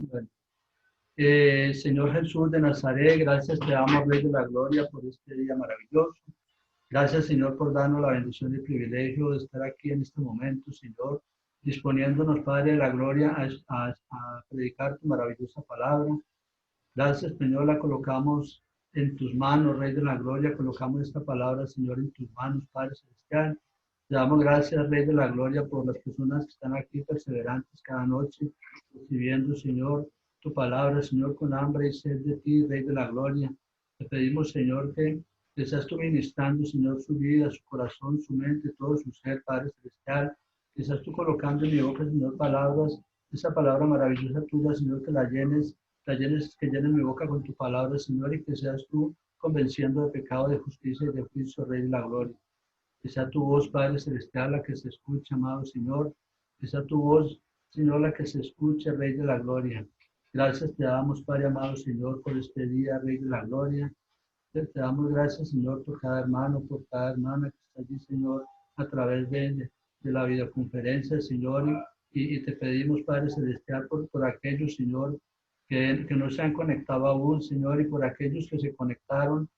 Bueno, Señor Jesús de Nazaret, gracias te damos, Rey de la Gloria, por este día maravilloso. Gracias, Señor, por darnos la bendición y el privilegio de estar aquí en este momento, Señor, disponiéndonos, Padre de la Gloria, a predicar tu maravillosa palabra. Gracias, Señor, la colocamos en tus manos, Rey de la Gloria, colocamos esta palabra, Señor, en tus manos, Padre Celestial. Te damos gracias, Rey de la Gloria, por las personas que están aquí perseverantes cada noche, recibiendo, Señor, tu palabra, Señor, con hambre y sed de ti, Rey de la Gloria. Te pedimos, Señor, que seas tú ministrando, Señor, su vida, su corazón, su mente, todo su ser, Padre Celestial. Que seas tú colocando en mi boca, Señor, palabras, esa palabra maravillosa tuya, Señor, que que llenen mi boca con tu palabra, Señor, y que seas tú convenciendo de pecado, de justicia y de juicio, Rey de la Gloria. Que sea tu voz, Padre Celestial, la que se escuche, amado Señor. Que sea tu voz, Señor, la que se escuche, Rey de la Gloria. Gracias te damos, Padre amado Señor, por este día, Rey de la Gloria. Te damos gracias, Señor, por cada hermano, por cada hermana que está allí, Señor, a través de la videoconferencia, Señor. Y te pedimos, Padre Celestial, por aquellos, Señor, que no se han conectado aún, Señor, y por aquellos que se conectaron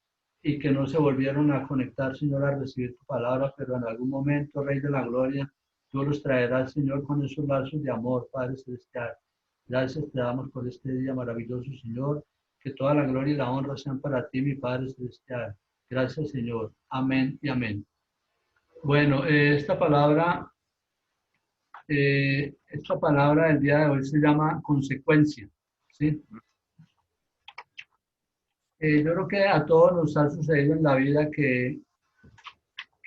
y que no se volvieron a conectar, Señor, a recibir tu palabra, pero en algún momento, Rey de la Gloria, tú los traerás, Señor, con esos lazos de amor, Padre Celestial. Gracias te damos por este día maravilloso, Señor. Que toda la gloria y la honra sean para ti, mi Padre Celestial. Gracias, Señor. Amén y amén. Bueno, esta palabra del día de hoy se llama consecuencia, ¿sí? Yo creo que a todos nos ha sucedido en la vida que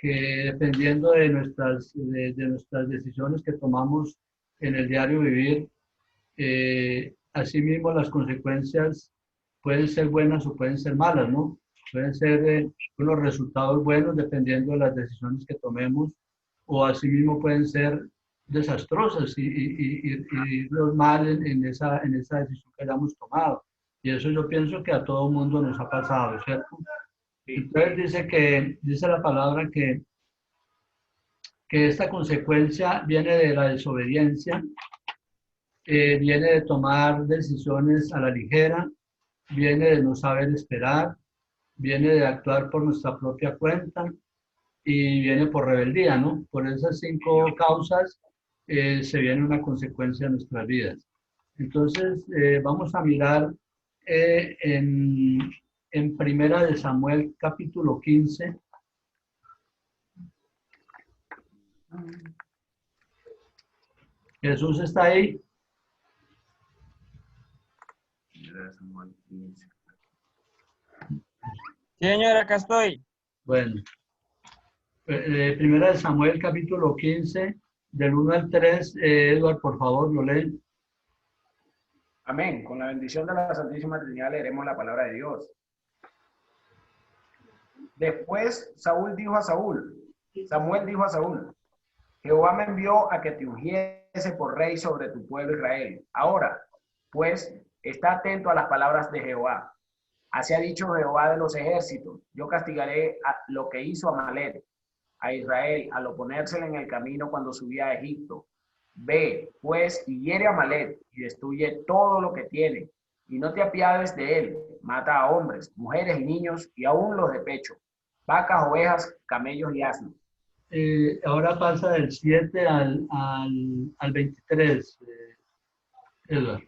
dependiendo de nuestras decisiones que tomamos en el diario vivir, asimismo las consecuencias pueden ser buenas o pueden ser malas, ¿no? Pueden ser unos resultados buenos dependiendo de las decisiones que tomemos, o asimismo pueden ser desastrosas y los mal en esa decisión que hayamos tomado. Y eso yo pienso que a todo mundo nos ha pasado, ¿cierto? Entonces dice la palabra que esta consecuencia viene de la desobediencia, viene de tomar decisiones a la ligera, viene de no saber esperar, viene de actuar por nuestra propia cuenta y viene por rebeldía, ¿no? Por esas 5 causas se viene una consecuencia de nuestras vidas. Entonces, vamos a mirar en Primera de Samuel, capítulo 15. Jesús está ahí. Señora, acá estoy. Bueno, Primera de Samuel, capítulo 15, del 1 al 3. Edward, por favor, lo leen. Amén. Con la bendición de la Santísima Trinidad leeremos la palabra de Dios. Después Samuel dijo a Saúl, Jehová me envió a que te ungiese por rey sobre tu pueblo Israel. Ahora, pues, está atento a las palabras de Jehová. Así ha dicho Jehová de los ejércitos: yo castigaré a lo que hizo Amalek a Israel al oponérsele en el camino cuando subía a Egipto. Ve, pues, y hiere a Amalek y destruye todo lo que tiene, y no te apiades de él. Mata a hombres, mujeres y niños, y aún los de pecho, vacas, ovejas, camellos y asnos. Ahora pasa del 7 al 23, Edward.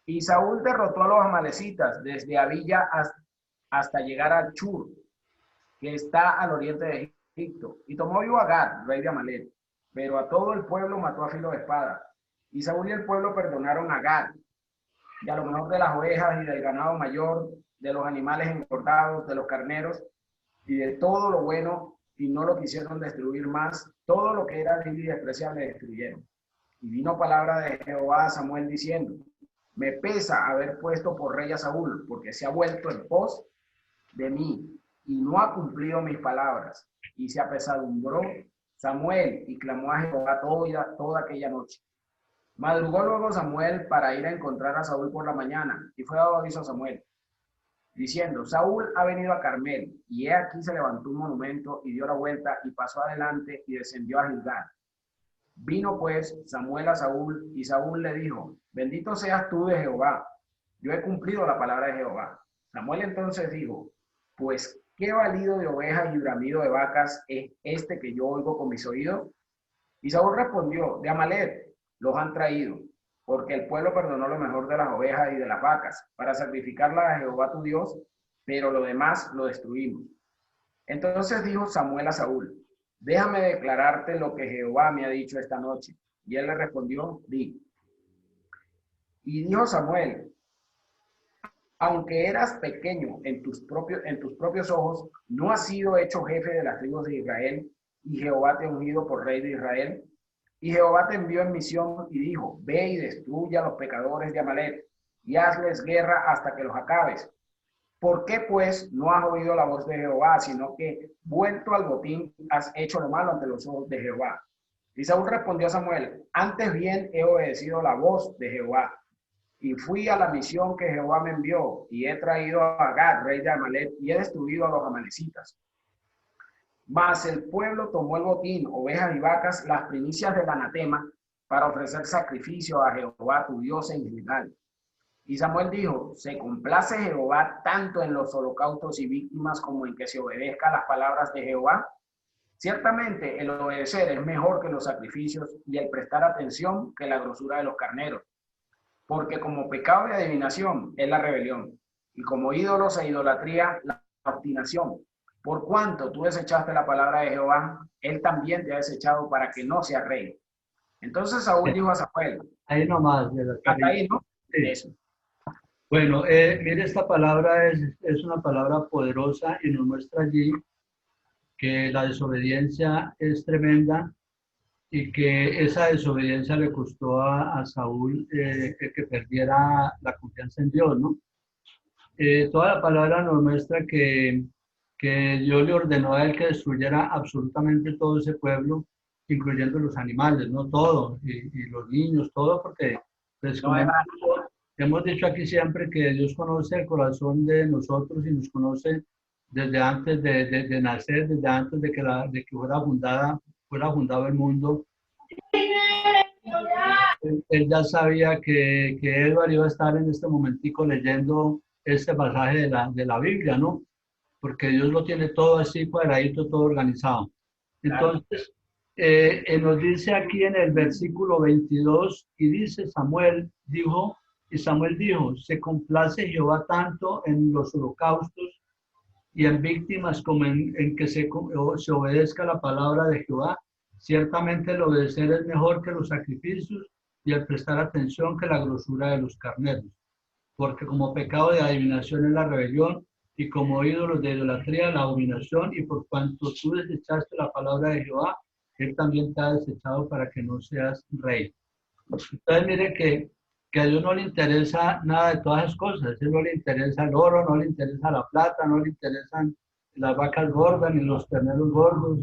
Y Saúl derrotó a los amalecitas desde Avilla hasta llegar a Chur, que está al oriente de Egipto, y tomó vivo a Gad, rey de Amalek, pero a todo el pueblo mató a filo de espada. Y Saúl y el pueblo perdonaron a Gad, y a lo mejor de las ovejas y del ganado mayor, de los animales engordados, de los carneros, y de todo lo bueno, y no lo quisieron destruir más. Todo lo que era vil y despreciable destruyeron. Y vino palabra de Jehová a Samuel diciendo: me pesa haber puesto por rey a Saúl, porque se ha vuelto en pos de mí, y no ha cumplido mis palabras. Y se apesadumbró Samuel, y clamó a Jehová toda aquella noche. Madrugó luego Samuel para ir a encontrar a Saúl por la mañana, y fue dado aviso a Samuel, diciendo: Saúl ha venido a Carmel. Y he aquí se levantó un monumento, y dio la vuelta, y pasó adelante, y descendió a Gilgal. Vino pues Samuel a Saúl, y Saúl le dijo, bendito seas tú de Jehová, yo he cumplido la palabra de Jehová. Samuel entonces dijo, pues, ¿qué balido de ovejas y bramido de vacas es este que yo oigo con mis oídos? Y Saúl respondió, de Amalek los han traído, porque el pueblo perdonó lo mejor de las ovejas y de las vacas, para sacrificarlas a Jehová tu Dios, pero lo demás lo destruimos. Entonces dijo Samuel a Saúl, déjame declararte lo que Jehová me ha dicho esta noche. Y él le respondió, di. Y dijo Samuel, aunque eras pequeño en tus propios ojos, no has sido hecho jefe de las tribus de Israel, y Jehová te ha ungido por rey de Israel. Y Jehová te envió en misión y dijo, ve y destruye a los pecadores de Amalek, y hazles guerra hasta que los acabes. ¿Por qué pues no has oído la voz de Jehová, sino que, vuelto al botín, has hecho lo malo ante los ojos de Jehová? Y Saúl respondió a Samuel, antes bien he obedecido la voz de Jehová, y fui a la misión que Jehová me envió, y he traído a Agag, rey de Amalek, y he destruido a los amalecitas. Mas el pueblo tomó el botín, ovejas y vacas, las primicias del anatema, para ofrecer sacrificio a Jehová tu Dios en general. Y Samuel dijo, se complace Jehová tanto en los holocaustos y víctimas como en que se obedezca las palabras de Jehová. Ciertamente el obedecer es mejor que los sacrificios y el prestar atención que la grosura de los carneros. Porque como pecado de adivinación es la rebelión, y como ídolos e idolatría la obstinación. Por cuanto tú desechaste la palabra de Jehová, él también te ha desechado para que no seas rey. Entonces Saúl dijo a Samuel, Ahí nomás, de la hasta ahí, ¿no? Sí. Eso. Bueno, mire, esta palabra es una palabra poderosa y nos muestra allí que la desobediencia es tremenda y que esa desobediencia le costó a Saúl que perdiera la confianza en Dios, ¿no? Toda la palabra nos muestra que Dios le ordenó a él que destruyera absolutamente todo ese pueblo, incluyendo los animales, no todo, y los niños, todo, porque pues, No como es hemos dicho aquí siempre que Dios conoce el corazón de nosotros y nos conoce desde antes de nacer, desde antes de que fuera fundado el mundo. Él ya sabía que Edward iba a estar en este momentico leyendo este pasaje de la Biblia, ¿no? Porque Dios lo tiene todo así cuadradito, todo organizado. Entonces, nos dice aquí en el versículo 22, y dice Samuel dijo, se complace Jehová tanto en los holocaustos y en víctimas como en que se obedezca la palabra de Jehová. Ciertamente el obedecer es mejor que los sacrificios y el prestar atención que la grosura de los carneros. Porque como pecado de adivinación es la rebelión y como ídolos de idolatría la abominación, y por cuanto tú desechaste la palabra de Jehová, él también te ha desechado para que no seas rey. Entonces mire que a Dios no le interesa nada de todas esas cosas. A Él no le interesa el oro, no le interesa la plata, no le interesan las vacas gordas ni los terneros gordos.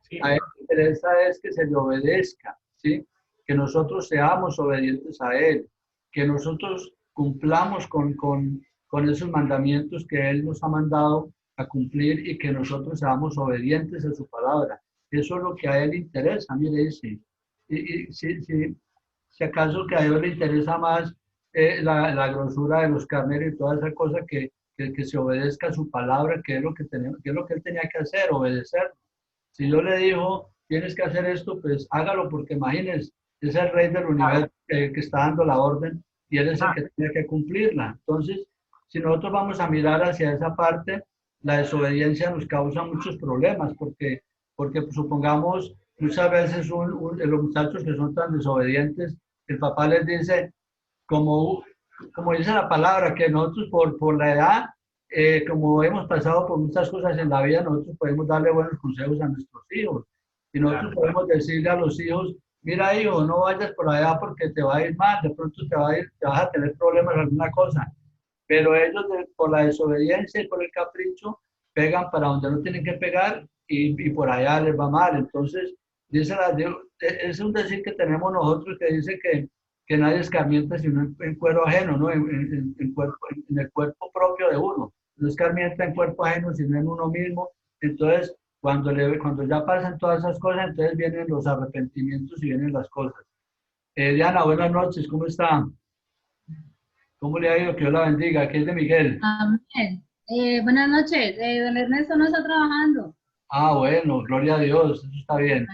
Sí. A Él le interesa es que se le obedezca, ¿sí? Que nosotros seamos obedientes a Él, que nosotros cumplamos con esos mandamientos que Él nos ha mandado a cumplir y que nosotros seamos obedientes a su palabra. Eso es lo que a Él le interesa, mire, dice. Y si acaso que a Dios le interesa más la grosura de los carneros y toda esa cosa que se obedezca a su palabra, que es lo que Él tenía que hacer, obedecer. Si Dios le dijo, tienes que hacer esto, pues hágalo, porque imagínense, es el rey del universo que está dando la orden y él es el que tiene que cumplirla. Entonces, si nosotros vamos a mirar hacia esa parte, la desobediencia nos causa muchos problemas, porque pues, supongamos, muchas veces los muchachos que son tan desobedientes, el papá les dice, como dice la palabra, que nosotros por la edad, como hemos pasado por muchas cosas en la vida, nosotros podemos darle buenos consejos a nuestros hijos. Y nosotros podemos decirle a los hijos, mira hijo, no vayas por allá porque te va a ir mal, de pronto te vas a tener problemas en alguna cosa. Pero ellos por la desobediencia y por el capricho pegan para donde no tienen que pegar y por allá les va mal. Entonces, es un decir que tenemos nosotros que dice que nadie escarmienta sino en cuero ajeno, ¿no? En el cuerpo propio de uno. No escarmienta en cuerpo ajeno, sino en uno mismo. Entonces, Cuando ya pasan todas esas cosas, entonces vienen los arrepentimientos y vienen las cosas. Diana, buenas noches, ¿cómo está? ¿Cómo le ha ido? Que Dios la bendiga. ¿Qué es de Miguel? Amén. Buenas noches. Don Ernesto no está trabajando. Ah, bueno, gloria a Dios, eso está bien.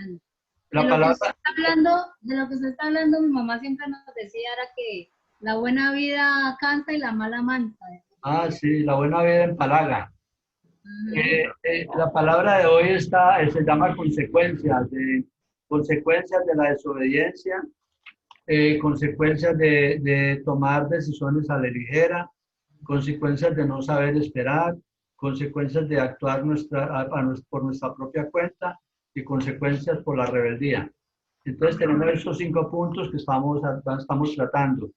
La De lo que palabra, usted está hablando, de lo que usted está hablando, mi mamá siempre nos decía era que la buena vida cansa y la mala mansa. sí, la buena vida empalaga. Ujú. La palabra de hoy se llama consecuencias de la desobediencia, consecuencias de tomar decisiones a la ligera, consecuencias de no saber esperar, consecuencias de actuar por nuestra propia cuenta y consecuencias por la rebeldía. Entonces tenemos estos 5 puntos que estamos tratando.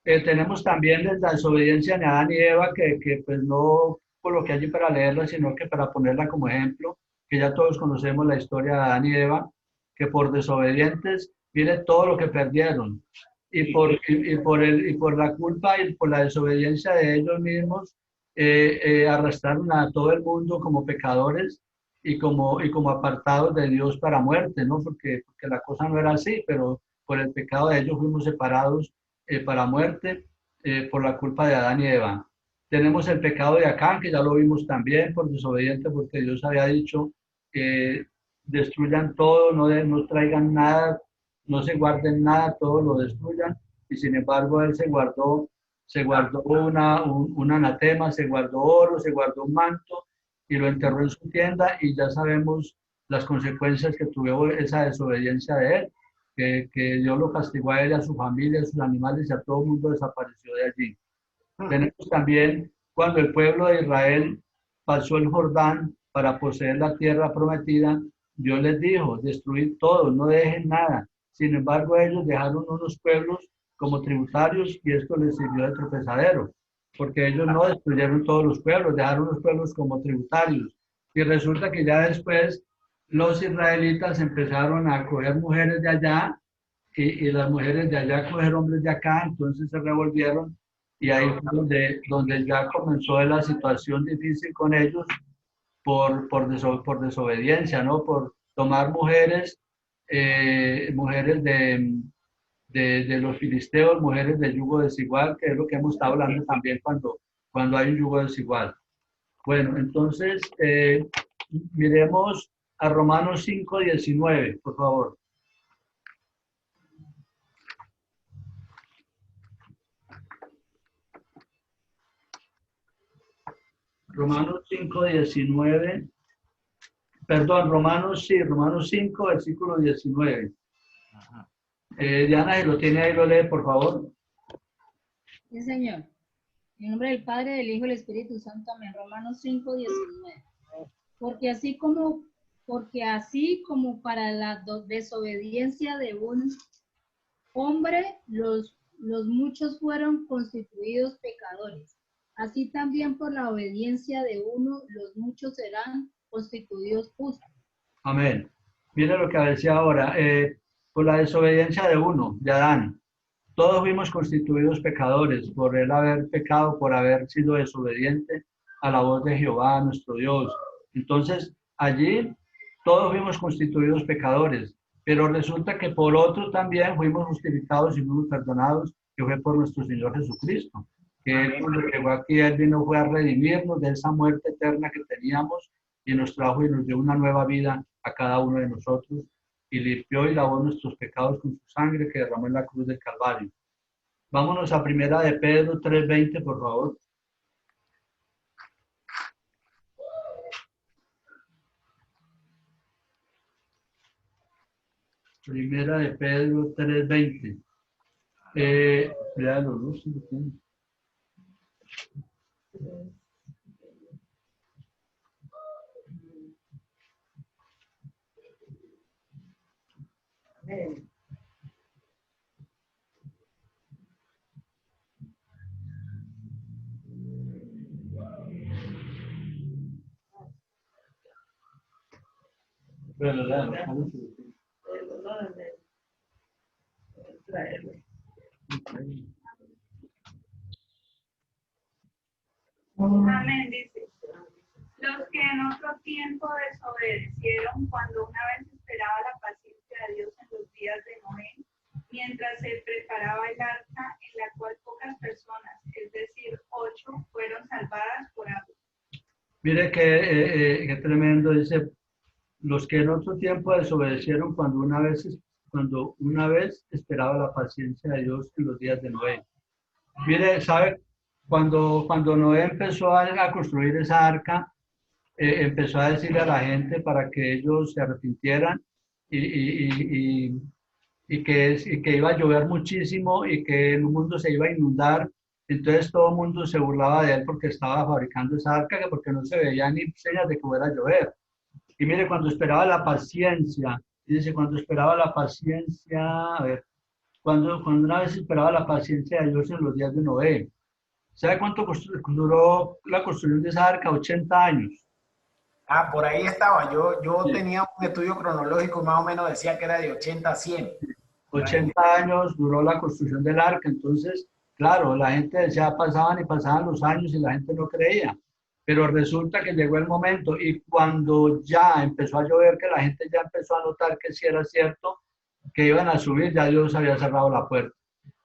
Tenemos también la desobediencia de Adán y Eva, que pues no coloqué allí para leerla, sino que para ponerla como ejemplo, que ya todos conocemos la historia de Adán y Eva, que por desobedientes viene todo lo que perdieron. Y por la culpa y por la desobediencia de ellos mismos, arrastraron a todo el mundo como pecadores y como apartados de Dios para muerte, ¿no? Porque la cosa no era así, pero por el pecado de ellos fuimos separados para muerte por la culpa de Adán y Eva. Tenemos el pecado de Acán, que ya lo vimos también por desobediente, porque Dios había dicho que destruyan todo, no traigan nada, no se guarden nada, todo lo destruyan. Y sin embargo, él se guardó un anatema, se guardó oro, se guardó un manto y lo enterró en su tienda y ya sabemos las consecuencias que tuvo esa desobediencia de él que Dios lo castigó a él, a su familia, a sus animales y a todo el mundo desapareció de allí. Tenemos también cuando el pueblo de Israel pasó el Jordán para poseer la tierra prometida, Dios les dijo, destruid todo, no dejen nada. Sin embargo, ellos dejaron unos pueblos como tributarios y esto les sirvió de tropezadero, porque ellos no destruyeron todos los pueblos, dejaron los pueblos como tributarios. Y resulta que ya después los israelitas empezaron a coger mujeres de allá y las mujeres de allá coger hombres de acá, entonces se revolvieron y ahí fue donde ya comenzó la situación difícil con ellos por desobediencia, ¿no? Por tomar mujeres de los filisteos, mujeres de yugo desigual, que es lo que hemos estado hablando también cuando hay un yugo desigual. Bueno, entonces miremos a Romanos 5:19, por favor. Romanos 5:19, perdón, Romanos 5, versículo 19. Diana, si lo tiene ahí, lo lee, por favor. Sí, señor. En nombre del Padre, del Hijo y del Espíritu Santo. Amén. Romanos 5:19. Porque así como para la desobediencia de un hombre, los muchos fueron constituidos pecadores. Así también por la obediencia de uno, los muchos serán constituidos justos. Amén. Mira lo que decía ahora. Por la desobediencia de uno, de Adán. Todos fuimos constituidos pecadores por él haber pecado, por haber sido desobediente a la voz de Jehová, nuestro Dios. Entonces, allí todos fuimos constituidos pecadores, pero resulta que por otro también fuimos justificados y fuimos perdonados, que fue por nuestro Señor Jesucristo. Que él cuando llegó aquí, él vino fue a redimirnos de esa muerte eterna que teníamos y nos trajo y nos dio una nueva vida a cada uno de nosotros y limpió y lavó nuestros pecados con su sangre que derramó en la cruz del Calvario. Vámonos a Primera de Pedro 3:20, por favor. Primera de Pedro 3:20. Léalo, ¿no? Si lo tiene. Bueno, léalo. Amén, dice. Los que en otro tiempo desobedecieron cuando una vez esperaba la paciencia de Dios en los días de Noé, mientras se preparaba el arca, en la cual pocas personas, es decir, 8, fueron salvadas por agua. Mire qué tremendo, dice, los que en otro tiempo desobedecieron cuando una vez esperaba la paciencia de Dios en los días de Noé. Mire, ¿sabe? Cuando Noé empezó a construir esa arca, empezó a decirle a la gente para que ellos se arrepintieran y que iba a llover muchísimo y que el mundo se iba a inundar. Entonces todo el mundo se burlaba de él porque estaba fabricando esa arca, que porque no se veía ni señas de que fuera a llover. Y mire, cuando esperaba la paciencia, y dice, cuando esperaba la paciencia, a ver, cuando una vez esperaba la paciencia de Dios en los días de Noé. ¿Sabe cuánto duró la construcción de esa arca? 80 años. Ah, por ahí estaba. Yo Sí. tenía un estudio cronológico, más o menos decía que era de 80 a 100. 80 años duró la construcción del arca. Entonces, claro, la gente decía, pasaban y pasaban los años y la gente no creía. Pero resulta que llegó el momento y cuando ya empezó a llover, que la gente ya empezó a notar que sí era cierto, que iban a subir, ya Dios había cerrado la puerta.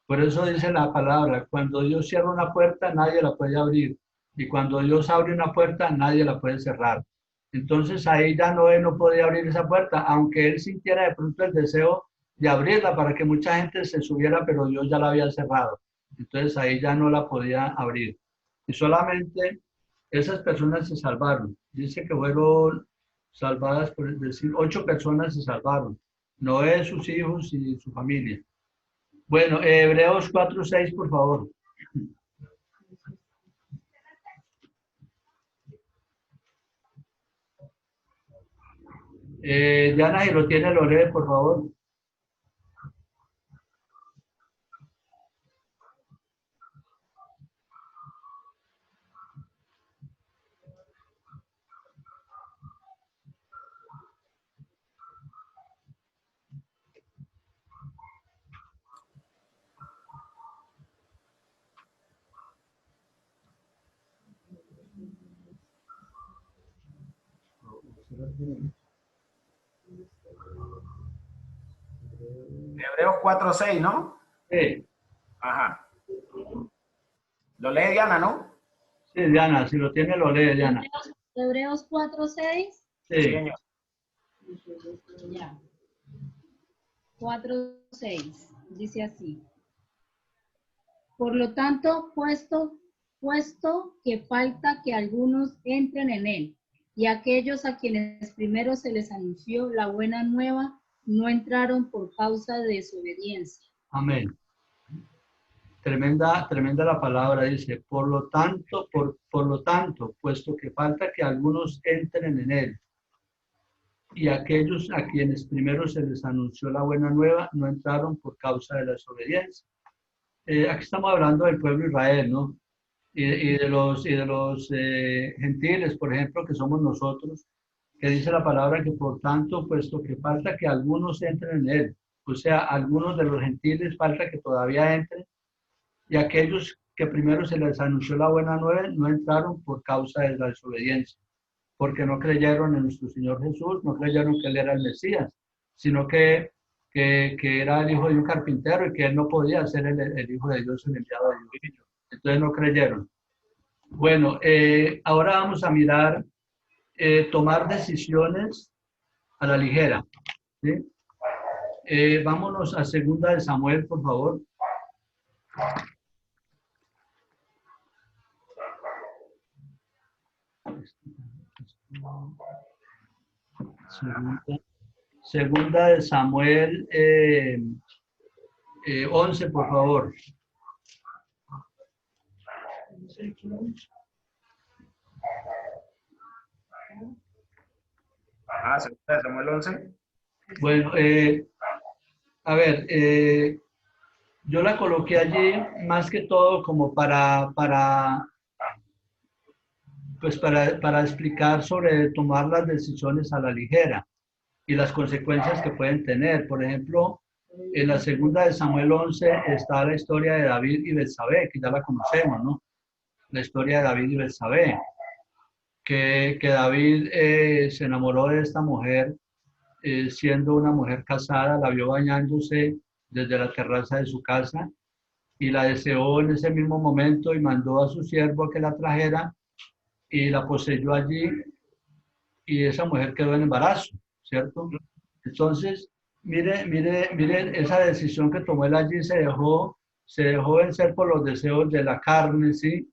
Por eso dice la palabra, cuando Dios cierra una puerta, nadie la puede abrir. Y cuando Dios abre una puerta, nadie la puede cerrar. Entonces ahí ya Noé no podía abrir esa puerta, aunque él sintiera de pronto el deseo de abrirla para que mucha gente se subiera, pero Dios ya la había cerrado. Entonces ahí ya no la podía abrir. Y solamente esas personas se salvaron. Dice que fueron salvadas, por decir, 8 personas se salvaron. Noé, sus hijos y su familia. Bueno, Hebreos 4:6, por favor. Diana, si lo tiene, lo lee, por favor. Hebreos 4:6, ¿no? Sí, Ajá. Lo lee Diana, ¿no? sí, Diana, si lo tiene, lo lee, Diana. Hebreos 4:6. Sí, Sí, señor. Ya. 4:6. Dice así. Por lo tanto, puesto que falta que algunos entren en él, y aquellos a quienes primero se les anunció la buena nueva no entraron por causa de desobediencia. amén. Tremenda la palabra, dice, por lo tanto, puesto que falta que algunos entren en él, y aquellos a quienes primero se les anunció la buena nueva no entraron por causa de la desobediencia. Aquí estamos hablando del pueblo de Israel, ¿no? Y de los gentiles, por ejemplo, que somos nosotros, que dice la palabra que por tanto, puesto que falta que algunos entren en él, o sea, algunos de los gentiles falta que todavía entren, y aquellos que primero se les anunció la buena nueva no entraron por causa de la desobediencia, porque no creyeron en nuestro Señor Jesús, no creyeron que Él era el Mesías, sino que era el hijo de un carpintero y que Él no podía ser el hijo de Dios, el enviado de Dios. Entonces no creyeron. Bueno, ahora vamos a mirar tomar decisiones a la ligera. ¿Sí? Vámonos a 2 Samuel, por favor. Segunda de Samuel 11, por favor. Ah, segunda de Samuel 11. Bueno, a ver, yo la coloqué allí más que todo como para explicar sobre tomar las decisiones a la ligera y las consecuencias que pueden tener. Por ejemplo, en la segunda de Samuel 11 está la historia de David y Betsabé, que ya la conocemos, ¿no? La historia de David y Betsabé. que David se enamoró de esta mujer, siendo una mujer casada, la vio bañándose desde la terraza de su casa y la deseó en ese mismo momento y mandó a su siervo a que la trajera y la poseyó allí y esa mujer quedó en embarazo, ¿cierto? Entonces, mire esa decisión que tomó él allí, se dejó vencer por los deseos de la carne, ¿sí?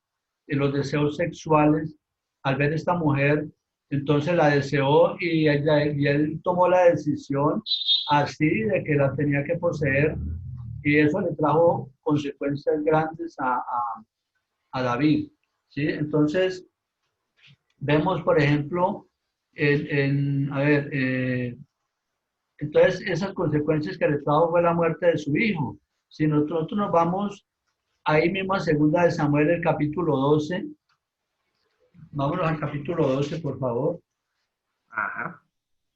Y los deseos sexuales. Al ver esta mujer, entonces la deseó y él tomó la decisión así de que la tenía que poseer y eso le trajo consecuencias grandes a David, ¿sí? Entonces, vemos, por ejemplo, entonces esas consecuencias que le trajo fue la muerte de su hijo. Si nosotros nos vamos ahí mismo a segunda de Samuel, el capítulo 12, vámonos al capítulo 12, por favor. Ajá.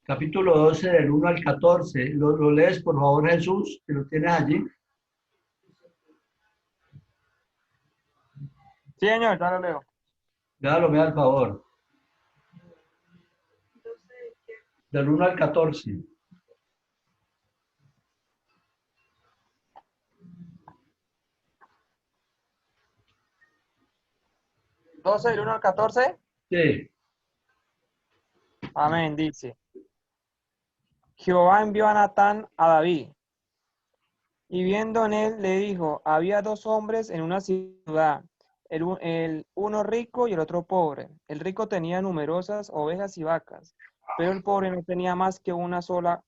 Capítulo 12 del 1 al 14. ¿Lo lees, por favor, Jesús, que lo tienes allí? Sí, señor, ya lo leo. Léalo, me da el favor. Entonces, Del 1 al 14. ¿12 del 1 al 14? Sí. Amén, dice. Jehová envió a Natán a David, y viendo en él le dijo, había dos hombres en una ciudad, el uno rico y el otro pobre. El rico tenía numerosas ovejas y vacas, pero el pobre no tenía más que una sola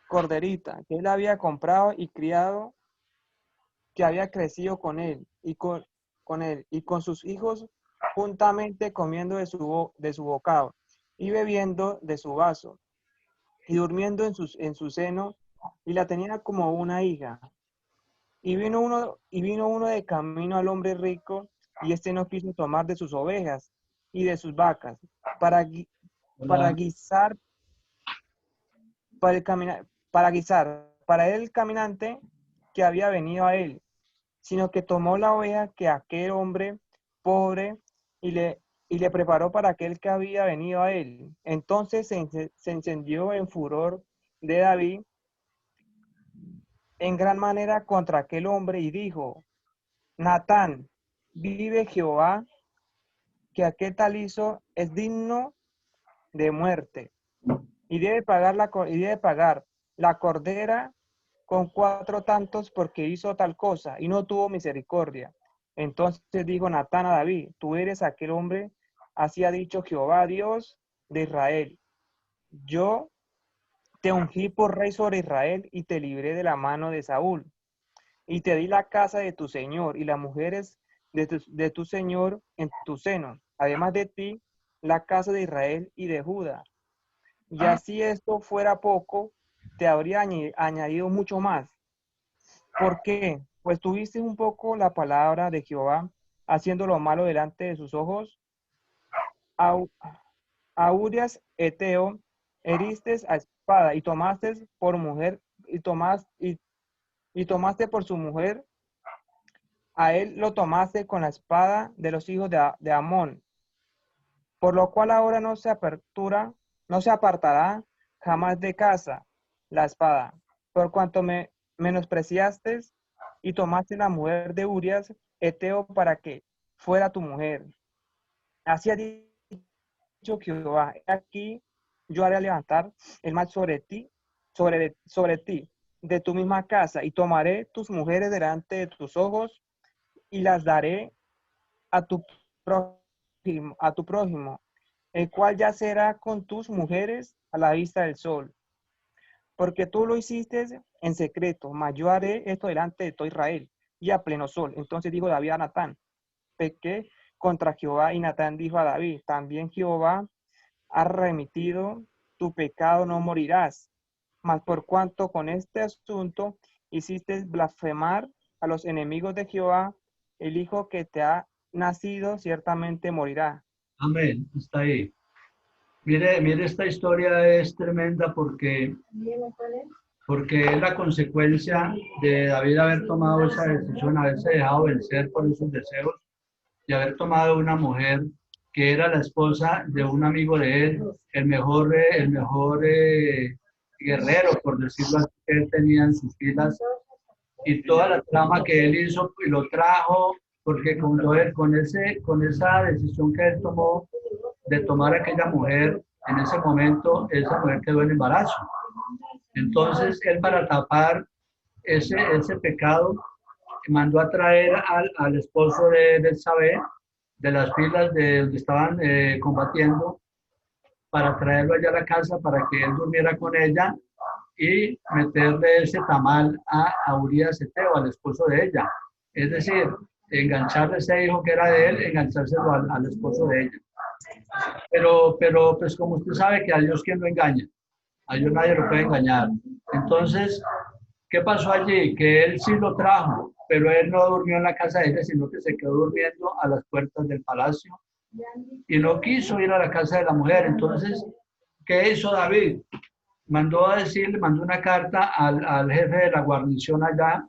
corderita, que él había comprado y criado, que había crecido con él y con sus hijos juntamente comiendo de su bocado y bebiendo de su vaso y durmiendo en su seno, y la tenía como una hija. Y vino uno de camino al hombre rico, y éste no quiso tomar de sus ovejas y de sus vacas para Hola. guisar para él el caminante que había venido a él, sino que tomó la oveja que aquel hombre pobre y le preparó para aquel que había venido a él. Entonces se encendió en furor de David en gran manera contra aquel hombre y dijo, Natán, vive Jehová, que aquel tal hizo es digno de muerte y debe pagar la cordera con 4 tantos porque hizo tal cosa y no tuvo misericordia. Entonces dijo Natán a David, tú eres aquel hombre, así ha dicho Jehová, Dios de Israel. Yo te ungí por rey sobre Israel y te libré de la mano de Saúl. Y te di la casa de tu señor y las mujeres de tu señor en tu seno. Además de ti, la casa de Israel y de Judá. Y así esto fuera poco, te habría añadido mucho más. ¿Por qué? Pues tuviste un poco la palabra de Jehová, haciendo lo malo delante de sus ojos. A Urias Eteo heriste a espada y tomaste por mujer y tomaste por su mujer. A él lo tomaste con la espada de los hijos de Amón, por lo cual ahora no se apartará jamás de casa la espada, por cuanto me menospreciaste y tomaste la mujer de Urias Eteo para que fuera tu mujer. Así ha dicho Jehová, aquí yo haré levantar el mal sobre ti, de tu misma casa, y tomaré tus mujeres delante de tus ojos, y las daré a tu prójimo, el cual yacerá con tus mujeres a la vista del sol. Porque tú lo hiciste en secreto, mas yo haré esto delante de todo Israel y a pleno sol. Entonces dijo David a Natán, pequé contra Jehová, y Natán dijo a David, también Jehová ha remitido tu pecado, no morirás. Mas por cuanto con este asunto hiciste blasfemar a los enemigos de Jehová, el hijo que te ha nacido ciertamente morirá. Amén. Está ahí. Mire, esta historia es tremenda porque es la consecuencia de David haber tomado esa decisión, haberse dejado vencer por esos deseos de haber tomado una mujer que era la esposa de un amigo de él, el mejor guerrero, por decirlo así, que él tenía en sus filas, y toda la trama que él hizo y lo trajo, porque con esa decisión que él tomó de tomar a aquella mujer, en ese momento esa mujer quedó en embarazo. Entonces él, para tapar ese pecado, mandó a traer al esposo de Betsabé, de las filas de donde estaban combatiendo, para traerlo allá a la casa para que él durmiera con ella y meterle ese tamal a Urías Eteo, al esposo de ella. Es decir, engancharle ese hijo que era de él, enganchárselo al esposo de ella. Pero, pues como usted sabe que a Dios quien lo engaña, a Dios nadie lo puede engañar. Entonces, ¿qué pasó allí? Que él sí lo trajo, pero él no durmió en la casa de ella, sino que se quedó durmiendo a las puertas del palacio y no quiso ir a la casa de la mujer. Entonces, ¿qué hizo David? Mandó una carta al jefe de la guarnición allá,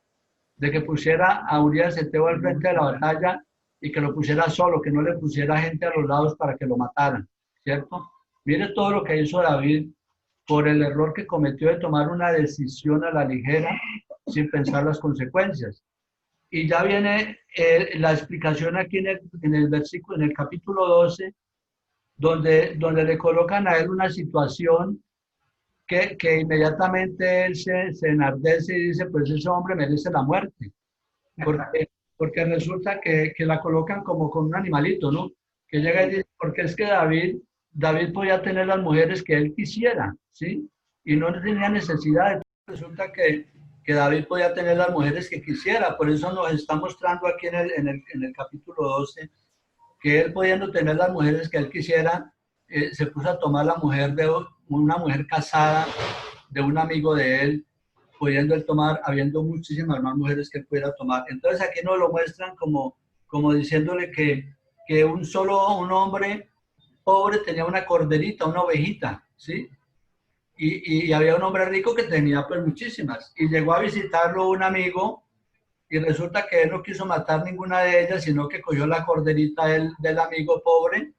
de que pusiera a Urías Eteo al frente de la batalla y que lo pusiera solo, que no le pusiera gente a los lados para que lo mataran, ¿cierto? Mire todo lo que hizo David por el error que cometió de tomar una decisión a la ligera sin pensar las consecuencias. Y ya viene la explicación aquí en el versículo, en el capítulo 12, donde le colocan a él una situación que inmediatamente él se enardece y dice, pues ese hombre merece la muerte, porque resulta que la colocan como con un animalito, ¿no? Que llega y dice, porque es que David podía tener las mujeres que él quisiera, ¿sí? Y no tenía necesidad. Resulta que David podía tener las mujeres que quisiera, por eso nos está mostrando aquí en el capítulo 12, que él pudiendo tener las mujeres que él quisiera, se puso a tomar la mujer de una mujer casada de un amigo de él, pudiendo él tomar, habiendo muchísimas más mujeres que él pudiera tomar. Entonces aquí nos lo muestran como diciéndole que un hombre pobre tenía una corderita, una ovejita, ¿sí? Y había un hombre rico que tenía pues muchísimas. Y llegó a visitarlo un amigo y resulta que él no quiso matar ninguna de ellas, sino que cogió la corderita del amigo pobre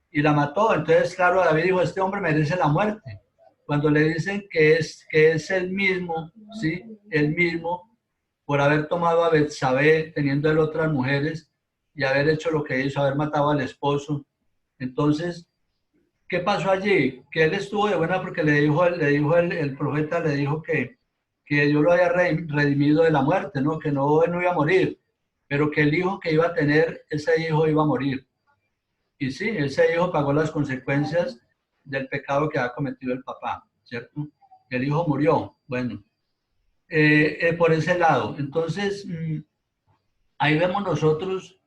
y la mató. Entonces, claro, David dijo, este hombre merece la muerte. Cuando le dicen que es el mismo, ¿sí? El mismo, por haber tomado a Betsabé, teniendo él otras mujeres, y haber hecho lo que hizo, haber matado al esposo. Entonces, ¿qué pasó allí? Que él estuvo de buena porque le dijo el profeta, le dijo que Dios lo había redimido de la muerte, ¿no? Que no, él no iba a morir, pero que el hijo que iba a tener, ese hijo iba a morir. Y sí, ese hijo pagó las consecuencias del pecado que ha cometido el papá, ¿cierto? El hijo murió, bueno, por ese lado. Entonces, ahí vemos nosotros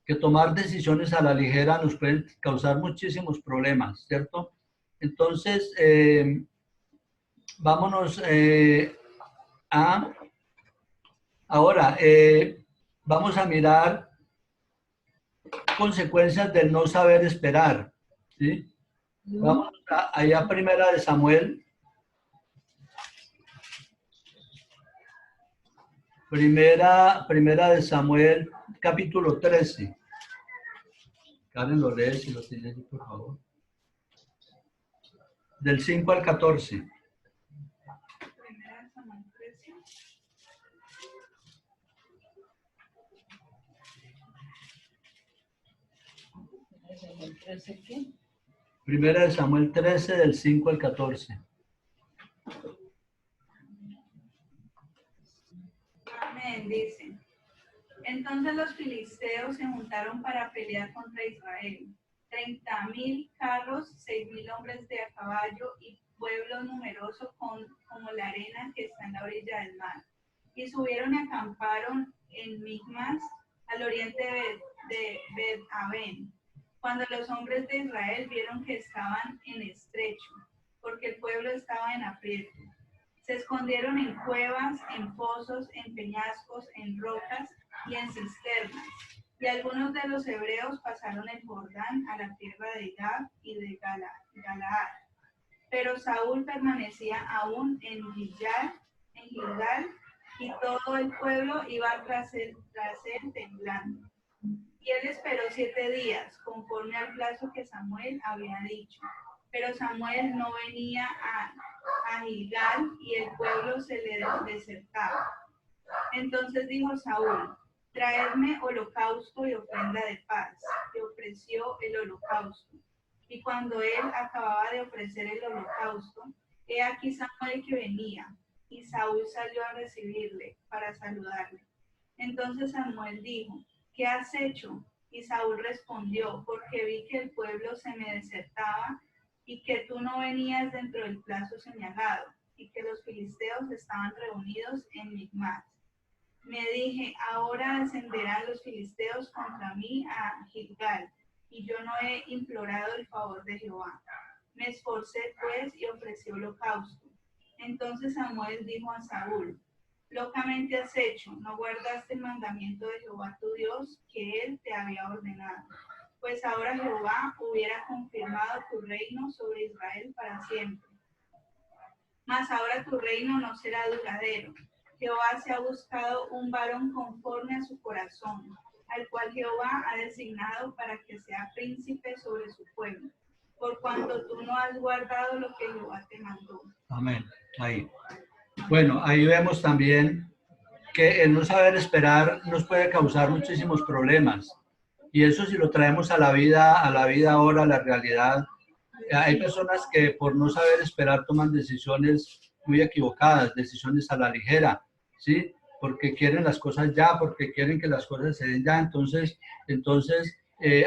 que tomar decisiones a la ligera nos pueden causar muchísimos problemas, ¿cierto? Entonces, vámonos ahora, vamos a mirar consecuencias del no saber esperar, ¿sí? Vamos allá Primera de Samuel. Primera de Samuel, capítulo 13. Karen, lo lee si lo tienes, por favor. Del 5 al 14. Primera de Samuel 13. Primera de Samuel 13, del 5 al 14. Amén, dice. Entonces los filisteos se juntaron para pelear contra Israel. 30,000 carros, 6,000 hombres de a caballo y pueblo numeroso como la arena que está en la orilla del mar. Y subieron y acamparon en Migmas, al oriente de Bet-Aven. Cuando los hombres de Israel vieron que estaban en estrecho, porque el pueblo estaba en aprieto, se escondieron en cuevas, en pozos, en peñascos, en rocas y en cisternas. Y algunos de los hebreos pasaron el Jordán a la tierra de Gad y de Galaad. Pero Saúl permanecía aún en Gilgal, y todo el pueblo iba tras él temblando. Y él esperó 7 días, conforme al plazo que Samuel había dicho. Pero Samuel no venía a Gilgal y el pueblo se le desertaba. Entonces dijo Saúl: traedme holocausto y ofrenda de paz. Y ofreció el holocausto. Y cuando él acababa de ofrecer el holocausto, he aquí Samuel que venía, y Saúl salió a recibirle para saludarle. Entonces Samuel dijo: ¿qué has hecho? Y Saúl respondió: porque vi que el pueblo se me desertaba y que tú no venías dentro del plazo señalado, y que los filisteos estaban reunidos en Micmas. Me dije: ahora descenderán los filisteos contra mí a Gilgal, y yo no he implorado el favor de Jehová. Me esforcé pues y ofrecí holocausto. Entonces Samuel dijo a Saúl: locamente has hecho, no guardaste el mandamiento de Jehová tu Dios que él te había ordenado. Pues ahora Jehová hubiera confirmado tu reino sobre Israel para siempre. Mas ahora tu reino no será duradero. Jehová se ha buscado un varón conforme a su corazón, al cual Jehová ha designado para que sea príncipe sobre su pueblo, por cuanto tú no has guardado lo que Jehová te mandó. Amén. Ahí. Bueno, ahí vemos también que el no saber esperar nos puede causar muchísimos problemas. Y eso si lo traemos a la vida ahora, a la realidad. Hay personas que por no saber esperar toman decisiones muy equivocadas, decisiones a la ligera, ¿sí? Porque quieren las cosas ya, porque quieren que las cosas se den ya, entonces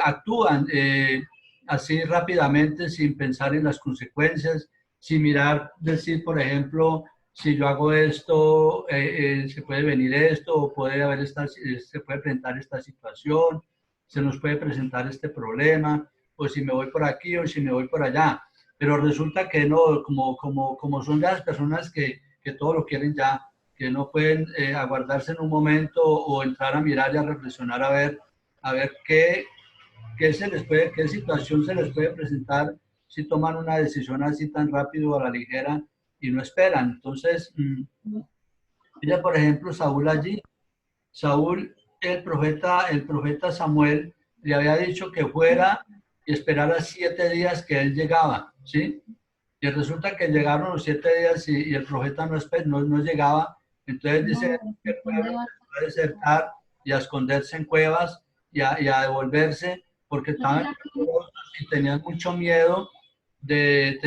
actúan así rápidamente sin pensar en las consecuencias, sin mirar, decir, por ejemplo, si yo hago esto, se puede venir esto, o puede haber se puede presentar esta situación, se nos puede presentar este problema, o si me voy por aquí o si me voy por allá. Pero resulta que no, como son ya las personas que todo lo quieren ya, que no pueden aguardarse en un momento o entrar a mirar y a reflexionar a ver qué qué situación se les puede presentar si toman una decisión así tan rápido a la ligera y no esperan. Entonces, mira, por ejemplo, Saúl allí, Saúl, el profeta Samuel, le había dicho que fuera y esperara 7 días que él llegaba, ¿sí? Y resulta que llegaron los 7 días y el profeta no llegaba. Entonces dice que el pueblo empezó a desertar y a esconderse en cuevas y a devolverse porque estaban temerosos y tenían mucho miedo de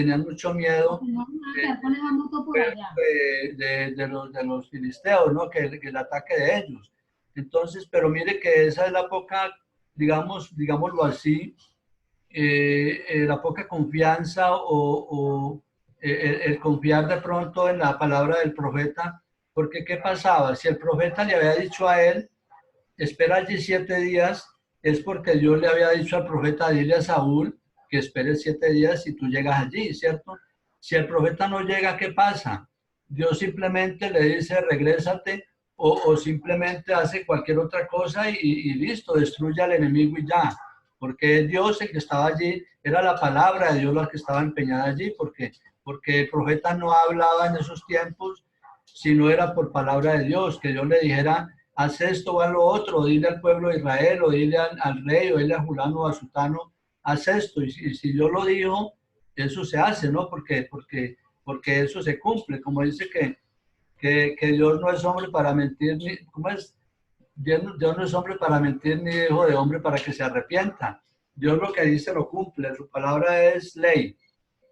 los filisteos, ¿no? Que el ataque de ellos. Entonces, pero mire que esa es la poca, digámoslo así, la poca confianza o el confiar de pronto en la palabra del profeta, porque ¿qué pasaba? Si el profeta le había dicho a él, espera allí 7 días, es porque Dios le había dicho al profeta, dile a Saúl que espere 7 días y tú llegas allí, ¿cierto? Si el profeta no llega, ¿qué pasa? Dios simplemente le dice, regrésate, o simplemente hace cualquier otra cosa y listo, destruye al enemigo y ya. Porque Dios el que estaba allí, era la palabra de Dios la que estaba empeñada allí, porque el profeta no hablaba en esos tiempos, sino era por palabra de Dios, que Dios le dijera, haz esto o haz lo otro, dile al pueblo de Israel, o dile al rey, o dile a Julano o a Sutano, haz esto, y si Dios lo dijo, eso se hace, ¿no? Porque eso se cumple, como dice que Dios no es hombre para mentir, ¿cómo es? Dios no es hombre para mentir, ni hijo de hombre para que se arrepienta. Dios lo que dice lo cumple, su palabra es ley.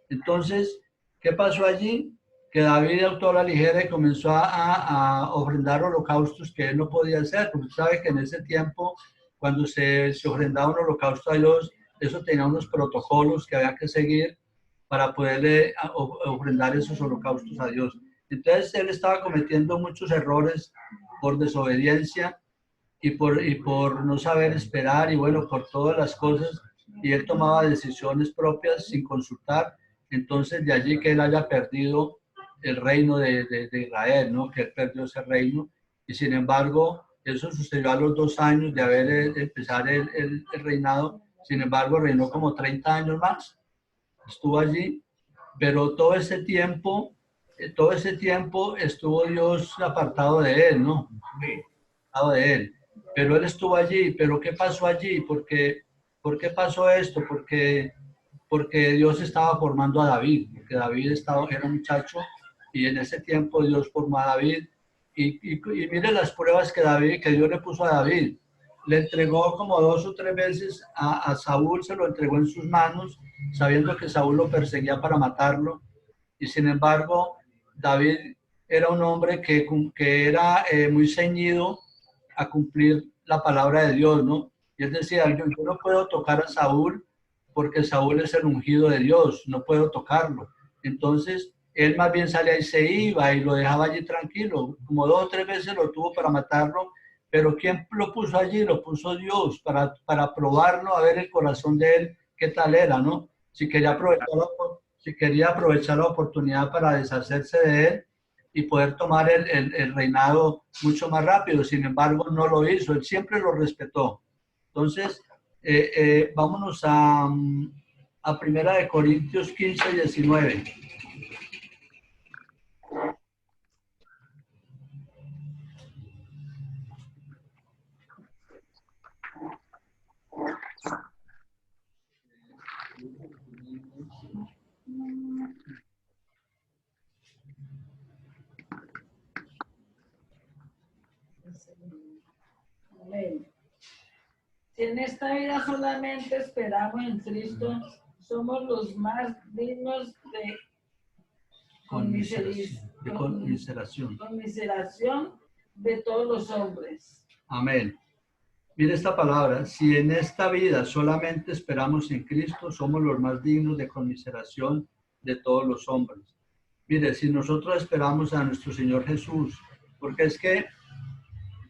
Entonces, ¿qué pasó allí? Que David actuó a la ligera y comenzó a ofrendar holocaustos que él no podía hacer, porque sabe que en ese tiempo, cuando se ofrendaba un holocausto a Dios, eso tenía unos protocolos que había que seguir para poderle ofrendar esos holocaustos a Dios. Entonces, él estaba cometiendo muchos errores por desobediencia y por no saber esperar y bueno, por todas las cosas, y él tomaba decisiones propias sin consultar. Entonces, de allí que él haya perdido el reino de Israel, ¿no? Que él perdió ese reino. Y sin embargo, eso sucedió a los 2 años de haber empezado el reinado. Sin embargo, reinó como 30 años más. Estuvo allí, pero todo ese tiempo estuvo Dios apartado de él, ¿no? Apartado de él. pero él estuvo allí. ¿Pero qué pasó allí? ¿Por qué pasó esto? Porque Dios estaba formando a David, porque David era un muchacho y en ese tiempo Dios formó a David. Y mire las pruebas que Dios le puso a David. Le entregó como 2 o 3 veces a Saúl, se lo entregó en sus manos, sabiendo que Saúl lo perseguía para matarlo. Y sin embargo, David era un hombre que era muy ceñido a cumplir la palabra de Dios, ¿no? Y él decía, yo no puedo tocar a Saúl porque Saúl es el ungido de Dios, no puedo tocarlo. Entonces, él más bien salía y se iba y lo dejaba allí tranquilo. Como 2 o 3 veces lo tuvo para matarlo, pero ¿quién lo puso allí? Lo puso Dios para probarlo, a ver el corazón de él, qué tal era, ¿no? Si quería aprovechar la oportunidad para deshacerse de él y poder tomar el reinado mucho más rápido. Sin embargo, no lo hizo, él siempre lo respetó. Entonces, vámonos a Primera de Corintios 15, 19. Amén. Si en esta vida solamente esperamos en Cristo, somos los más dignos de conmiseración de todos los hombres. Amén. Mire esta palabra, si en esta vida solamente esperamos en Cristo, somos los más dignos de conmiseración de todos los hombres. Mire, si nosotros esperamos a nuestro Señor Jesús, porque es que,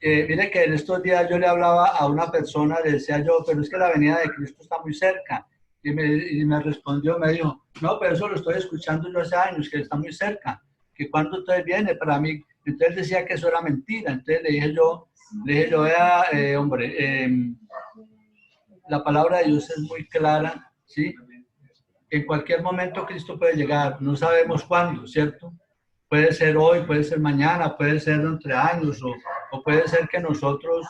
mire que en estos días yo le hablaba a una persona, le decía yo, pero es que la venida de Cristo está muy cerca. Y me respondió, me dijo, no, pero eso lo estoy escuchando yo hace años, que está muy cerca, que cuando usted viene para mí. Entonces decía que eso era mentira. Entonces le dije yo, vea, hombre, la palabra de Dios es muy clara, ¿sí? En cualquier momento Cristo puede llegar, no sabemos cuándo, ¿cierto? Puede ser hoy, puede ser mañana, puede ser entre años, o puede ser que nosotros